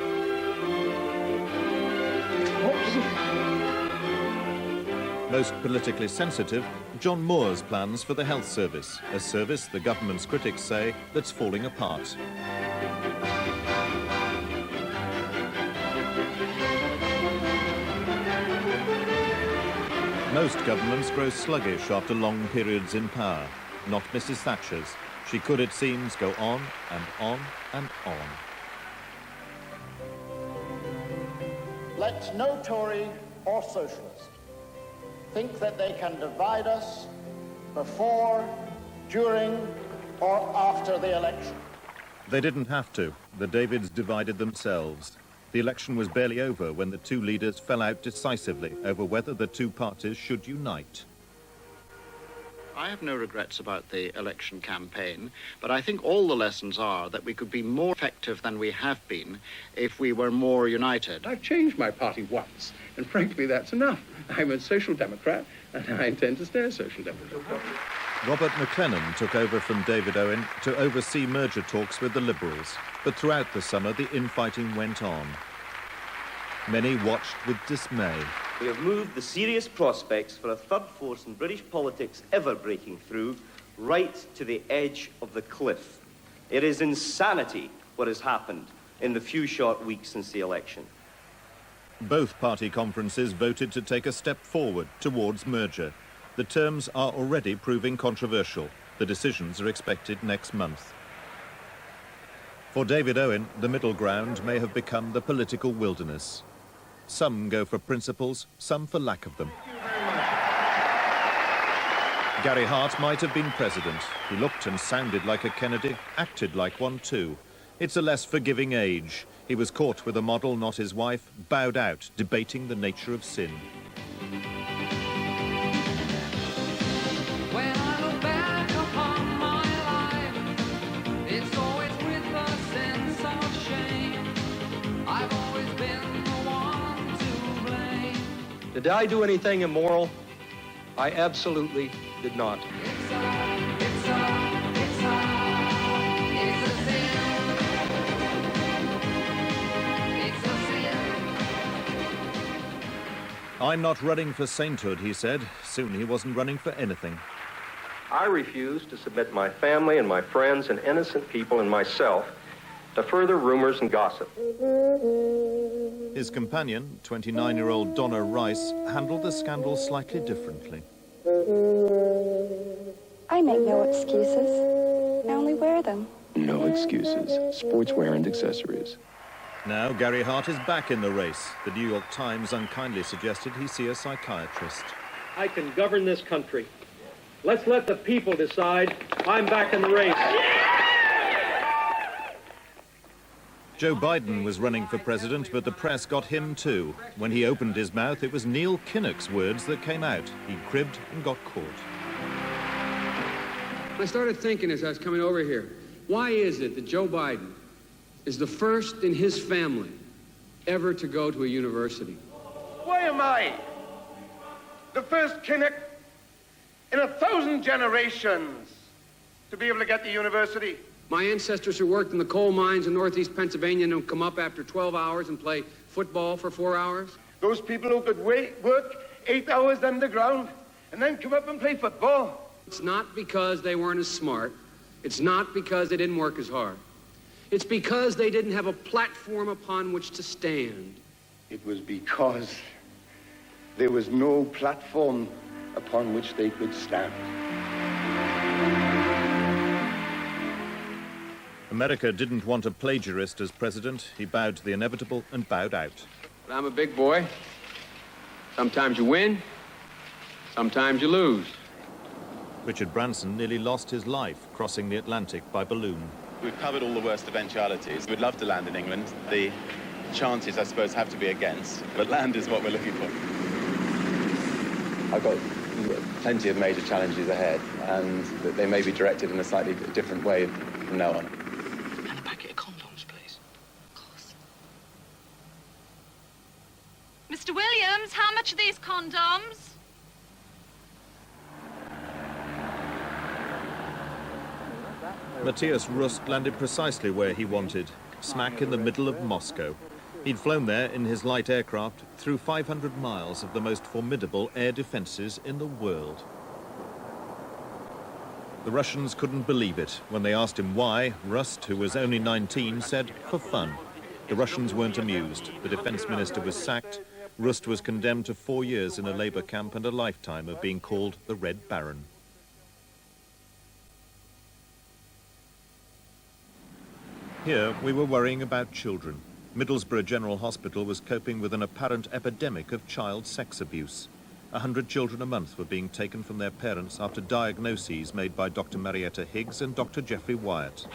Most politically sensitive, John Moore's plans for the health service, a service the government's critics say that's falling apart. Most governments grow sluggish after long periods in power. Not Mrs. Thatcher's. She could, it seems, go on and on and on. Let no Tory or Socialist think that they can divide us before, during, or after the election. They didn't have to. The Davids divided themselves. The election was barely over when the two leaders fell out decisively over whether the two parties should unite. I have no regrets about the election campaign, but I think all the lessons are that we could be more effective than we have been if we were more united. I've changed my party once, and frankly, that's enough. I'm a social democrat, and I intend to stay a social democrat. Robert McLennan took over from David Owen to oversee merger talks with the Liberals, but throughout the summer the infighting went on. Many watched with dismay. We have moved the serious prospects for a third force in British politics ever breaking through right to the edge of the cliff. It is insanity what has happened in the few short weeks since the election. Both party conferences voted to take a step forward towards merger. The terms are already proving controversial. The decisions are expected next month. For David Owen, the middle ground may have become the political wilderness. Some go for principles, some for lack of them. Gary Hart might have been president. He looked and sounded like a Kennedy, acted like one too. It's a less forgiving age. He was caught with a model, not his wife, bowed out, debating the nature of sin. When I look back upon my life, it's always with a sense of shame. I've always been the one to blame. Did I do anything immoral? I absolutely did not. I'm not running for sainthood, he said. Soon he wasn't running for anything. I refuse to submit my family and my friends and innocent people and myself to further rumors and gossip. His companion, 29-year-old Donna Rice, handled the scandal slightly differently. I make no excuses. I only wear them. No excuses. Sportswear and accessories. Now Gary Hart is back in the race. The New York Times unkindly suggested he see a psychiatrist. I can govern this country. Let's let the people decide. I'm back in the race. Joe Biden was running for president, but the press got him too. When he opened his mouth, it was Neil Kinnock's words that came out. He cribbed and got caught. I started thinking as I was coming over here, why is it that Joe Biden is the first in his family ever to go to a university? Why am I the first Kinnock in 1,000 generations to be able to get to university? My ancestors who worked in the coal mines in northeast Pennsylvania and come up after 12 hours and play football for 4 hours? Those people who could work 8 hours underground and then come up and play football. It's not because they weren't as smart. It's not because they didn't work as hard. It's because they didn't have a platform upon which to stand. It was because there was no platform upon which they could stand. America didn't want a plagiarist as president. He bowed to the inevitable and bowed out. But I'm a big boy. Sometimes you win, sometimes you lose. Richard Branson nearly lost his life crossing the Atlantic by balloon. We've covered all the worst eventualities. We'd love to land in England. The chances, I suppose, have to be against, but land is what we're looking for. I've got plenty of major challenges ahead, and they may be directed in a slightly different way from now on. And a packet of condoms, please. Of course. Mr. Williams, how much are these condoms? Matthias Rust landed precisely where he wanted, smack in the middle of Moscow. He'd flown there in his light aircraft through 500 miles of the most formidable air defenses in the world. The Russians couldn't believe it. When they asked him why, Rust, who was only 19, said, for fun. The Russians weren't amused. The defense minister was sacked. Rust was condemned to 4 years in a labor camp and a lifetime of being called the Red Baron. Here, we were worrying about children. Middlesbrough General Hospital was coping with an apparent epidemic of child sex abuse. 100 children a month were being taken from their parents after diagnoses made by Dr. Marietta Higgs and Dr. Geoffrey Wyatt.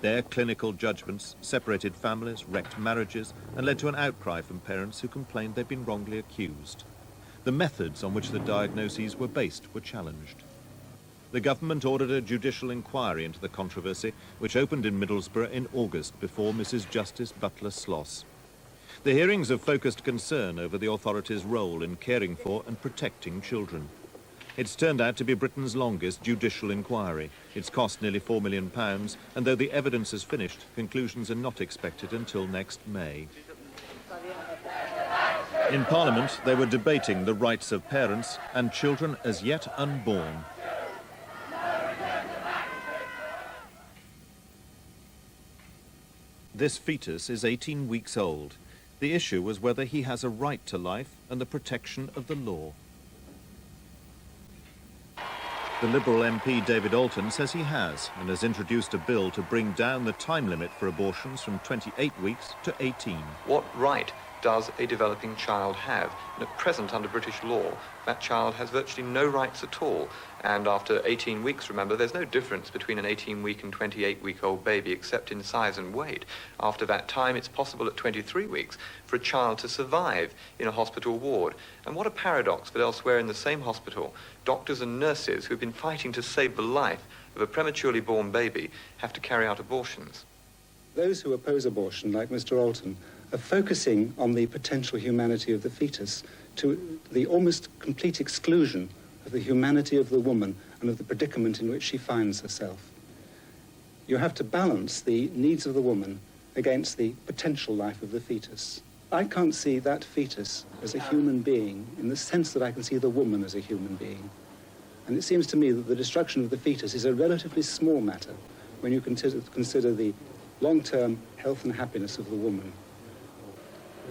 Their clinical judgments separated families, wrecked marriages, and led to an outcry from parents who complained they'd been wrongly accused. The methods on which the diagnoses were based were challenged. The government ordered a judicial inquiry into the controversy, which opened in Middlesbrough in August before Mrs. Justice Butler Sloss. The hearings have focused concern over the authorities' role in caring for and protecting children. It's turned out to be Britain's longest judicial inquiry. It's cost nearly £4 million, and though the evidence is finished, conclusions are not expected until next May. In Parliament, they were debating the rights of parents and children as yet unborn. This fetus is 18 weeks old. The issue was whether he has a right to life and the protection of the law. The Liberal MP David Alton says he has, and has introduced a bill to bring down the time limit for abortions from 28 weeks to 18. What right does a developing child have? And at present, under British law, that child has virtually no rights at all. And after 18 weeks, remember, there's no difference between an 18-week and 28-week-old baby except in size and weight. After that time, it's possible at 23 weeks for a child to survive in a hospital ward. And what a paradox that elsewhere in the same hospital, doctors and nurses who've been fighting to save the life of a prematurely born baby have to carry out abortions. Those who oppose abortion, like Mr. Alton, are focusing on the potential humanity of the fetus to the almost complete exclusion of the humanity of the woman and of the predicament in which she finds herself. You have to balance the needs of the woman against the potential life of the fetus. I can't see that fetus as a human being in the sense that I can see the woman as a human being. And it seems to me that the destruction of the fetus is a relatively small matter when you consider the long-term health and happiness of the woman.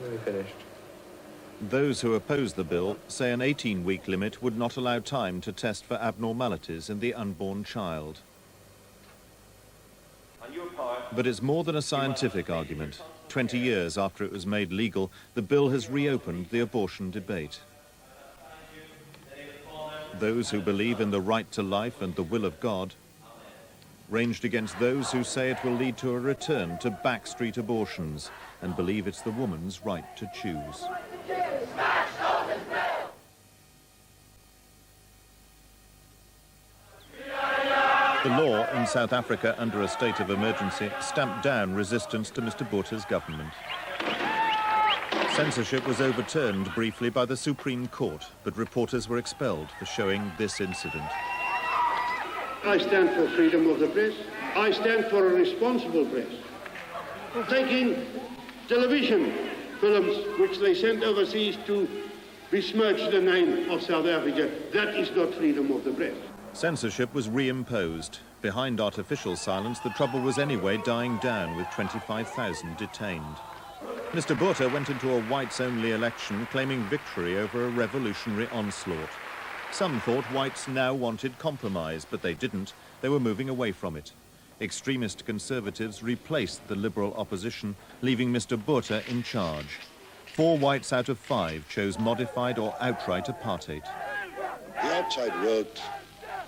Nearly finished. Those who oppose the bill say an 18-week limit would not allow time to test for abnormalities in the unborn child. But it's more than a scientific argument. 20 years after it was made legal, the bill has reopened the abortion debate. Those who believe in the right to life and the will of God ranged against those who say it will lead to a return to backstreet abortions and believe it's the woman's right to choose. The law in South Africa under a state of emergency stamped down resistance to Mr. Botha's government. Censorship was overturned briefly by the Supreme Court, but reporters were expelled for showing this incident. I stand for freedom of the press. I stand for a responsible press. Taking television films which they sent overseas to besmirch the name of South Africa, that is not freedom of the press. Censorship was reimposed. Behind artificial silence, the trouble was anyway dying down with 25,000 detained. Mr. Botha went into a whites-only election claiming victory over a revolutionary onslaught. Some thought whites now wanted compromise, but they didn't. They were moving away from it. Extremist conservatives replaced the liberal opposition, leaving Mr. Botha in charge. 4 whites out of 5 chose modified or outright apartheid. The outside world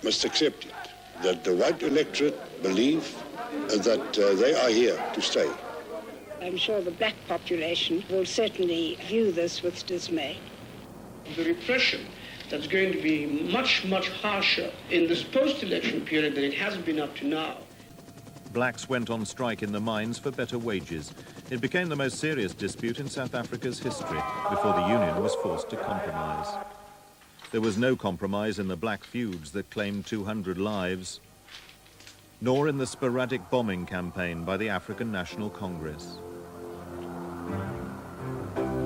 must accept it, that the white electorate believe that they are here to stay. I'm sure the black population will certainly view this with dismay. The repression that's going to be much, much harsher in this post-election period than it has been up to now. Blacks went on strike in the mines for better wages. It became the most serious dispute in South Africa's history before the union was forced to compromise. There was no compromise in the black feuds that claimed 200 lives, nor in the sporadic bombing campaign by the African National Congress.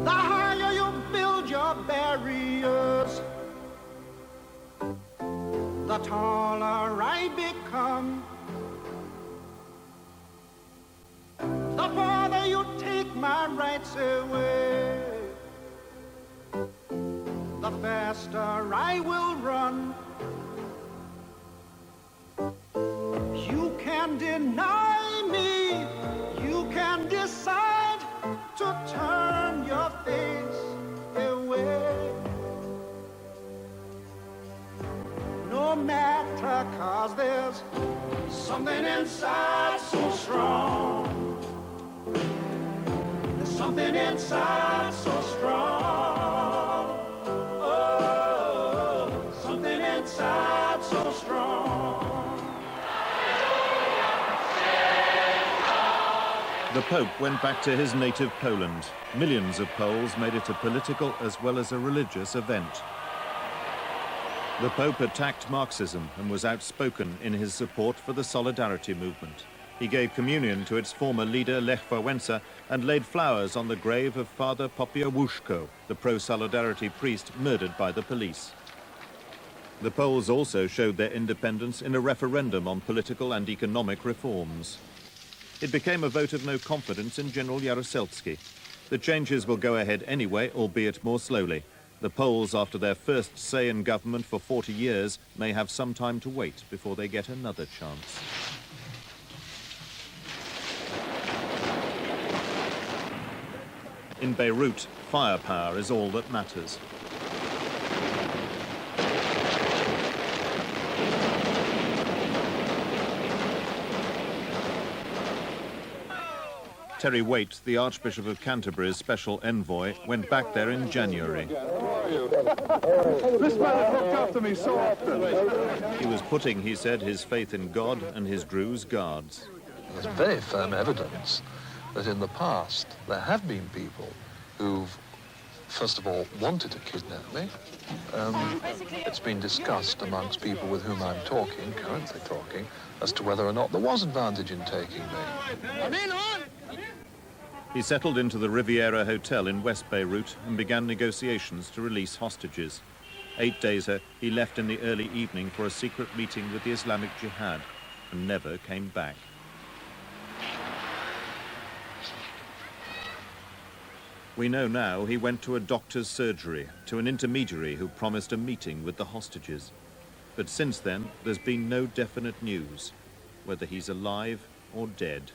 The higher you build your barriers, the taller I become. The farther you take my rights away, the faster I will run. You can deny me, you can decide to turn your face away. No matter, 'cause there's something inside so strong. There's something inside so strong. Oh, something inside so strong. The Pope went back to his native Poland. Millions of Poles made it a political as well as a religious event. The Pope attacked Marxism and was outspoken in his support for the Solidarity movement. He gave communion to its former leader, Lech Wałęsa, and laid flowers on the grave of Father Popiełuszko, the pro-Solidarity priest murdered by the police. The Poles also showed their independence in a referendum on political and economic reforms. It became a vote of no confidence in General Jaruzelski. The changes will go ahead anyway, albeit more slowly. The Poles, after their first say in government for 40 years, may have some time to wait before they get another chance. In Beirut, firepower is all that matters. Terry Waite, the Archbishop of Canterbury's special envoy, went back there in January. This man has looked after me so often. He was putting, he said, his faith in God and his Druze guards. There's very firm evidence that in the past there have been people who've, first of all, wanted to kidnap me. It's been discussed amongst people with whom I'm talking, currently talking, as to whether or not there was advantage in taking me. He settled into the Riviera Hotel in West Beirut and began negotiations to release hostages. 8 days later, he left in the early evening for a secret meeting with the Islamic Jihad and never came back. We know now he went to a doctor's surgery, to an intermediary who promised a meeting with the hostages. But since then, there's been no definite news, whether he's alive or dead.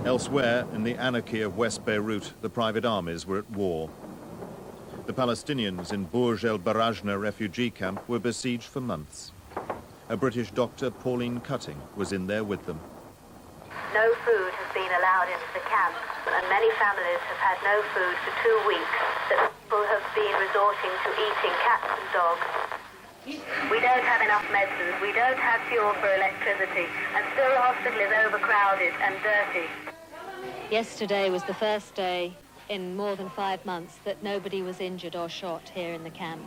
Elsewhere, in the anarchy of West Beirut, the private armies were at war. The Palestinians in Burj el Barajna refugee camp were besieged for months. A British doctor, Pauline Cutting, was in there with them. No food has been allowed into the camp, and many families have had no food for 2 weeks. That people have been resorting to eating cats and dogs. We don't have enough medicines, we don't have fuel for electricity, and still the hospital is overcrowded and dirty. Yesterday was the first day in more than 5 months that nobody was injured or shot here in the camp.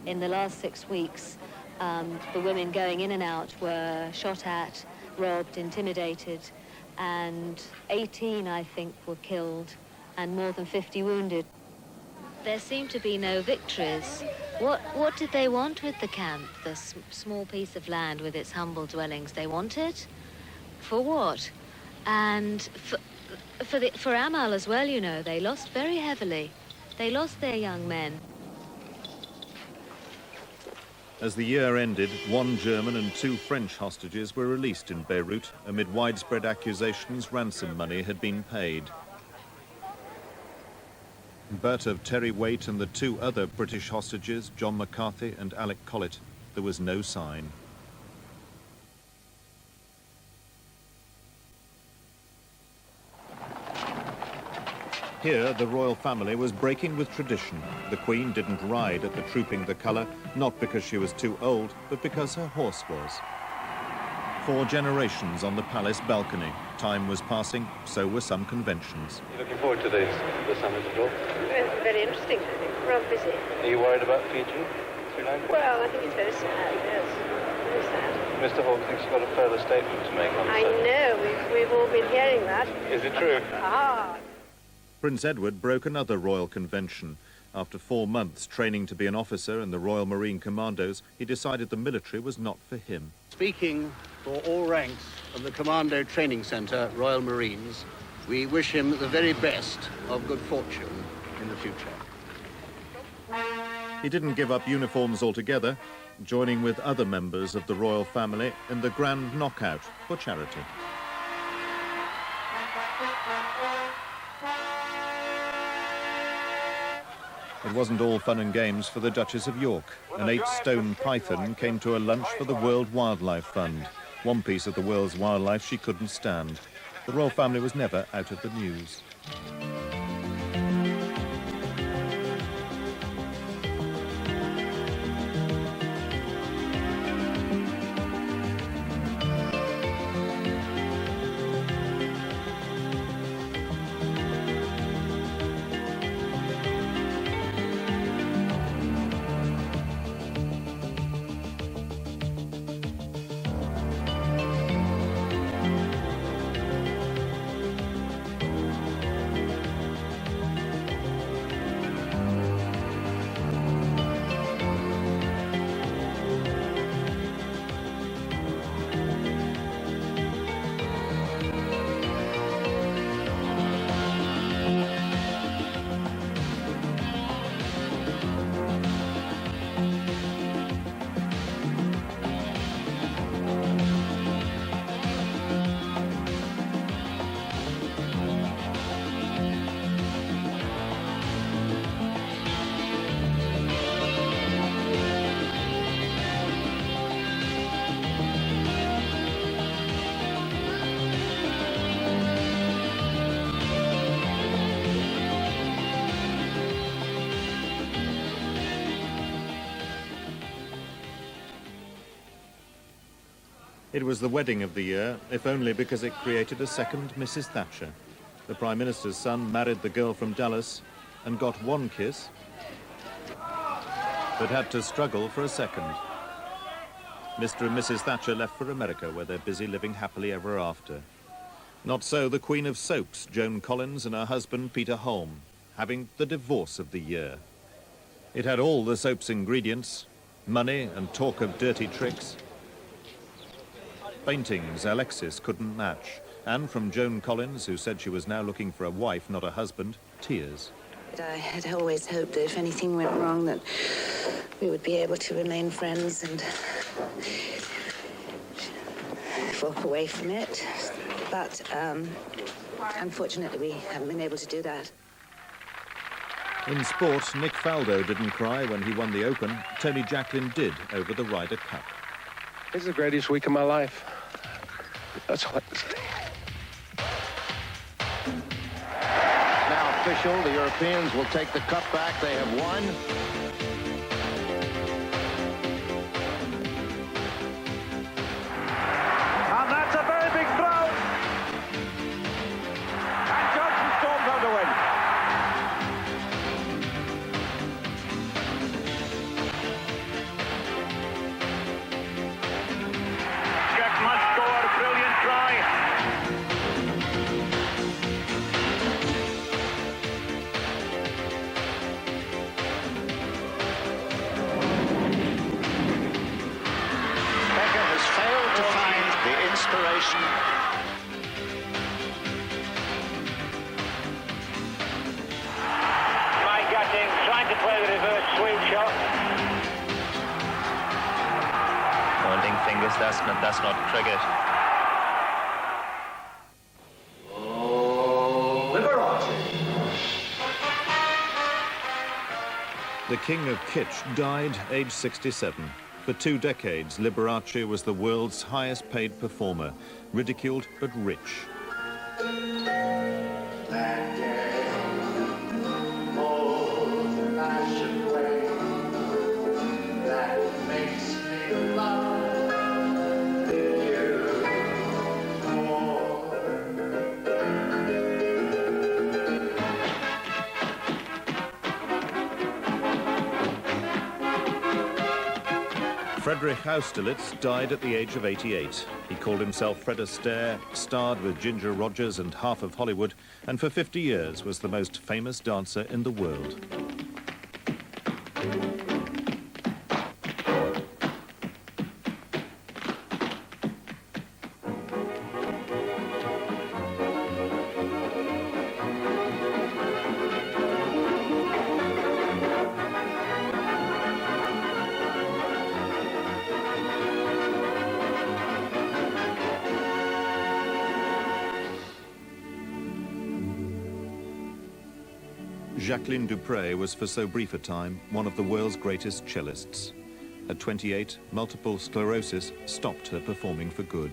In the last 6 weeks, the women going in and out were shot at, robbed, intimidated, and 18, I think, were killed, and more than 50 wounded. There seemed to be no victories. What did they want with the camp, the small piece of land with its humble dwellings? They wanted? For what? And for Amal as well, you know, they lost very heavily. They lost their young men. As the year ended, 1 German and 2 French hostages were released in Beirut amid widespread accusations ransom money had been paid. But of Terry Waite and the 2 other British hostages, John McCarthy and Alec Collett, there was no sign. Here, the royal family was breaking with tradition. The Queen didn't ride at the Trooping the Colour, not because she was too old, but because her horse was. 4 generations on the palace balcony. Time was passing, so were some conventions. You're looking forward to the summit at all? It's very interesting, I think. We're all busy. Are you worried about Fiji, Sri Lanka? Well, I think it's very sad, yes. Very sad. Mr. Hawke thinks you've got a further statement to make on the subject. I know, we've all been hearing that. Is it true? Ah. Prince Edward broke another royal convention. After 4 months training to be an officer in the Royal Marine Commandos, he decided the military was not for him. Speaking for all ranks of the Commando Training Centre, Royal Marines, we wish him the very best of good fortune in the future. He didn't give up uniforms altogether, joining with other members of the royal family in the Grand Knockout for charity. It wasn't all fun and games for the Duchess of York. An 8-stone python came to a lunch for the World Wildlife Fund. One piece of the world's wildlife she couldn't stand. The royal family was never out of the news. It was the wedding of the year, if only because it created a second Mrs. Thatcher. The Prime Minister's son married the girl from Dallas and got one kiss, but had to struggle for a second. Mr. and Mrs. Thatcher left for America, where they're busy living happily ever after. Not so the Queen of Soaps, Joan Collins, and her husband, Peter Holm, having the divorce of the year. It had all the soap's ingredients, money and talk of dirty tricks. Paintings Alexis couldn't match, and from Joan Collins, who said she was now looking for a wife, not a husband, tears. I had always hoped that if anything went wrong, that we would be able to remain friends and walk away from it. But unfortunately, we haven't been able to do that. In sport, Nick Faldo didn't cry when he won the Open. Tony Jacklin did over the Ryder Cup. It's the greatest week of my life. That's all I can say. Now official, the Europeans will take the cup back. They have won. And that's a very big throw. And Johnson storms on to win. Jack must score a brilliant try. Becker has failed to find the inspiration. Mike Gatting trying to play the reverse sweep shot. Pointing fingers, that's not cricket. The King of Kitsch died aged 67. For 2 decades, Liberace was the world's highest paid performer, ridiculed but rich. Frederick Austerlitz died at the age of 88. He called himself Fred Astaire, starred with Ginger Rogers and half of Hollywood, and for 50 years was the most famous dancer in the world. Jacqueline Dupre was for so brief a time one of the world's greatest cellists. At 28, multiple sclerosis stopped her performing for good.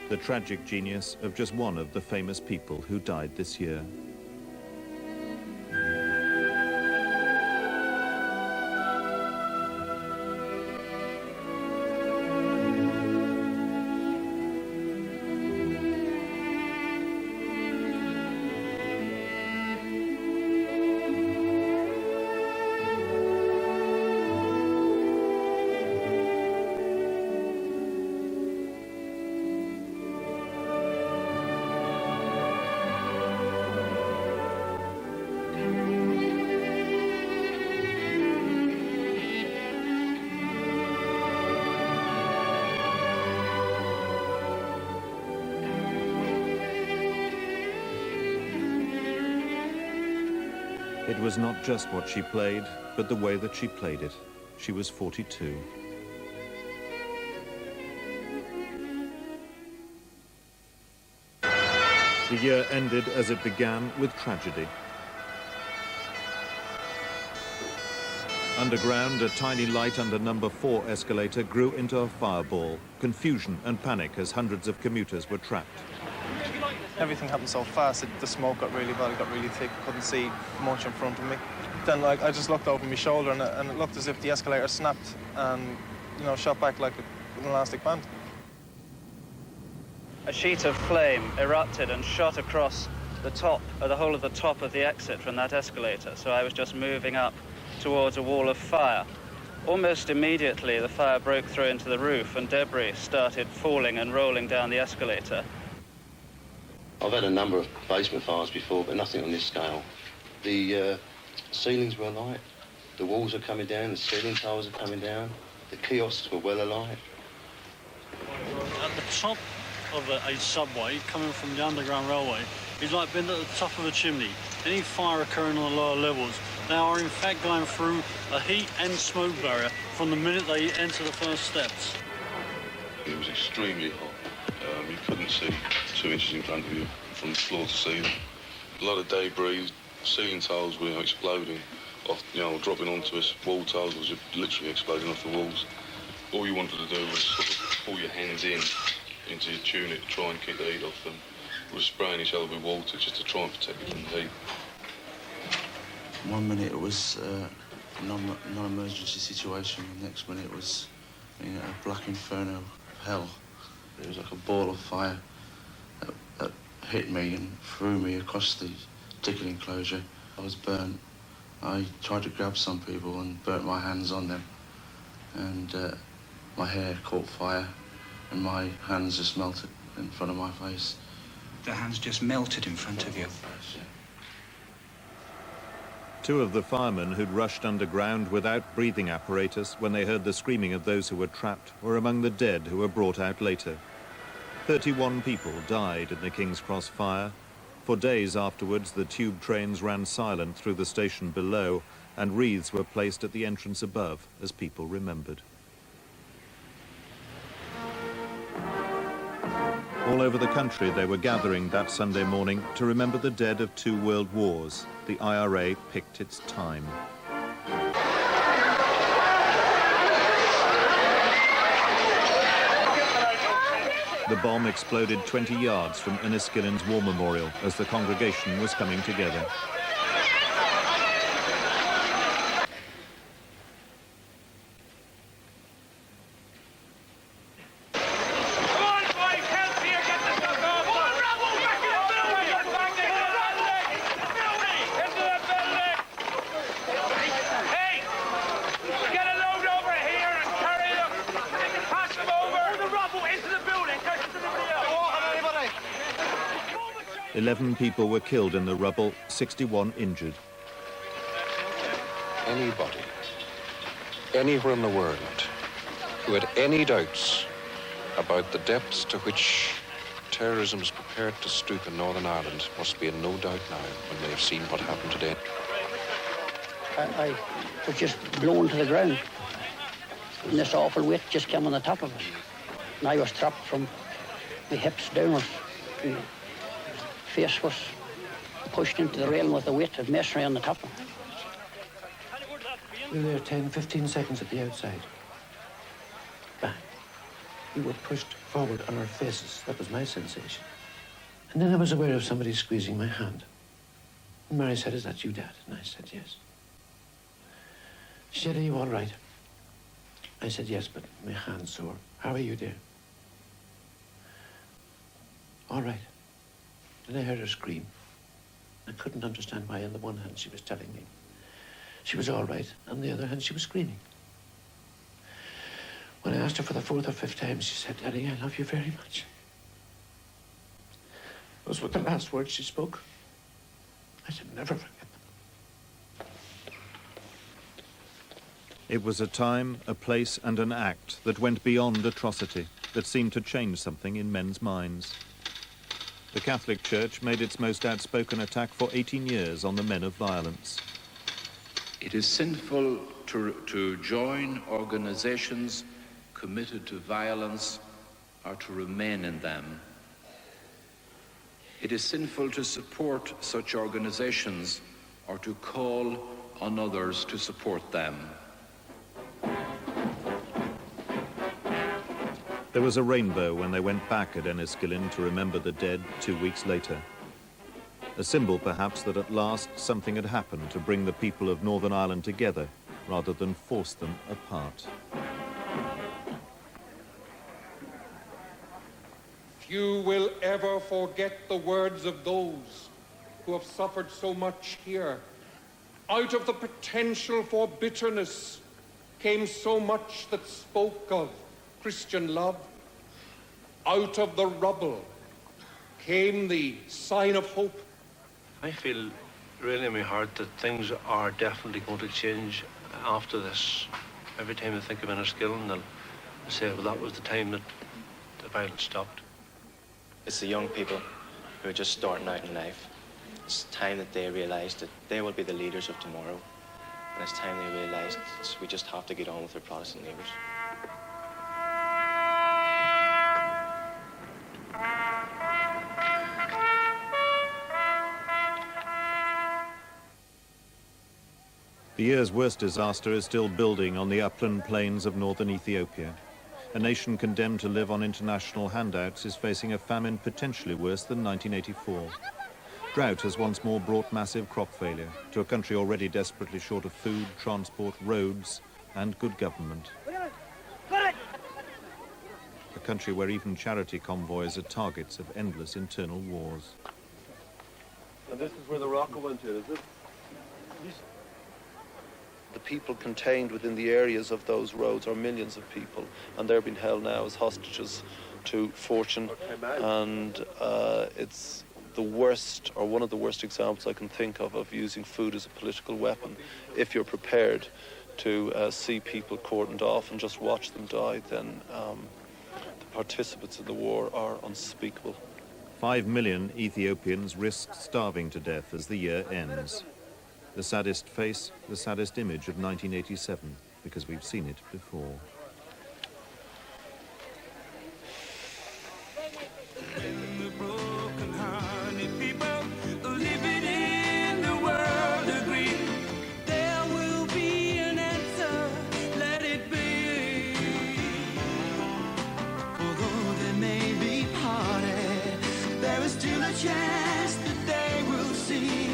The tragic genius of just one of the famous people who died this year. It was not just what she played, but the way that she played it. She was 42. The year ended as it began, with tragedy. Underground, a tiny light under number 4 escalator grew into a fireball. Confusion and panic as hundreds of commuters were trapped. Everything happened so fast, the smoke got really bad, it got really thick, couldn't see much in front of me. Then I just looked over my shoulder and it looked as if the escalator snapped and, shot back like an elastic band. A sheet of flame erupted and shot across the top, the whole of the top of the exit from that escalator, so I was just moving up towards a wall of fire. Almost immediately, the fire broke through into the roof and debris started falling and rolling down the escalator. I've had a number of basement fires before, but nothing on this scale. The ceilings were alight, the walls are coming down, the ceiling tiles are coming down, the kiosks were well alight. At the top of a subway coming from the Underground Railway is like being at the top of a chimney. Any fire occurring on the lower levels, they are in fact going through a heat and smoke barrier from the minute they enter the first steps. It was extremely hot. You couldn't see 2 inches in front of you from floor to ceiling. A lot of debris, ceiling tiles were exploding, dropping onto us. Wall tiles was literally exploding off the walls. All you wanted to do was sort of pull your hands into your tunic to try and keep the heat off them. We were spraying each other with water just to try and protect you from the heat. 1 minute it was a non-emergency situation, the next minute it was a black inferno of hell. It was like a ball of fire that hit me and threw me across the ticket enclosure. I was burnt. I tried to grab some people and burnt my hands on them. And my hair caught fire and my hands just melted in front of my face. The hands just melted in front of you? Two of the firemen who'd rushed underground without breathing apparatus when they heard the screaming of those who were trapped were among the dead who were brought out later. 31 people died in the King's Cross fire. For days afterwards, the tube trains ran silent through the station below, and wreaths were placed at the entrance above as people remembered. All over the country, they were gathering that Sunday morning to remember the dead of 2 world wars. The IRA picked its time. The bomb exploded 20 yards from Enniskillen's War Memorial as the congregation was coming together. Hey! 11 people were killed in the rubble, 61 injured. Anybody, anywhere in the world, who had any doubts about the depths to which terrorism is prepared to stoop in Northern Ireland must be in no doubt now when they've seen what happened today. I was just blown to the ground, and this awful weight just came on the top of us. And I was trapped from my hips downwards. My face was pushed into the railing with the weight of masonry on the top of it. We were there 10, 15 seconds at the outside. We were pushed forward on our faces. That was my sensation. And then I was aware of somebody squeezing my hand. And Mary said, "Is that you, Dad?" And I said, "Yes." She said, "Are you all right?" I said, "Yes, but my hand's sore. How are you, dear?" "All right." Then I heard her scream. I couldn't understand why on the one hand she was telling me she was all right, on the other hand she was screaming. When I asked her for the fourth or fifth time, she said, "Daddy, I love you very much." Those were the last words she spoke. I should never forget them. It was a time, a place and an act that went beyond atrocity, that seemed to change something in men's minds. The Catholic Church made its most outspoken attack for 18 years on the men of violence. It is sinful to join organizations committed to violence or to remain in them. It is sinful to support such organizations or to call on others to support them. There was a rainbow when they went back at Enniskillen to remember the dead 2 weeks later. A symbol, perhaps, that at last something had happened to bring the people of Northern Ireland together rather than force them apart. Few will ever forget the words of those who have suffered so much here. Out of the potential for bitterness came so much that spoke of Christian love. Out of the rubble came the sign of hope. I feel really in my heart that things are definitely going to change after this. Every time I think of Enniskillen, they'll say, well, that was the time that the violence stopped. It's the young people who are just starting out in life. It's time that they realise that they will be the leaders of tomorrow. And it's time they realise that we just have to get on with our Protestant neighbours. The year's worst disaster is still building on the upland plains of northern Ethiopia. A nation condemned to live on international handouts is facing a famine potentially worse than 1984. Drought has once more brought massive crop failure to a country already desperately short of food, transport, roads, and good government. A country where even charity convoys are targets of endless internal wars. And this is where the rocket went in, is it? The people contained within the areas of those roads are millions of people, and they're being held now as hostages to fortune. And it's the worst, or one of the worst examples I can think of using food as a political weapon. If you're prepared to see people cordoned off and just watch them die, then the participants in the war are unspeakable. 5 million Ethiopians risk starving to death as the year ends. The saddest face, the saddest image of 1987, because we've seen it before. The broken-hearted people living in the world agree there will be an answer, let it be. Although they may be parted, there is still a chance that they will see.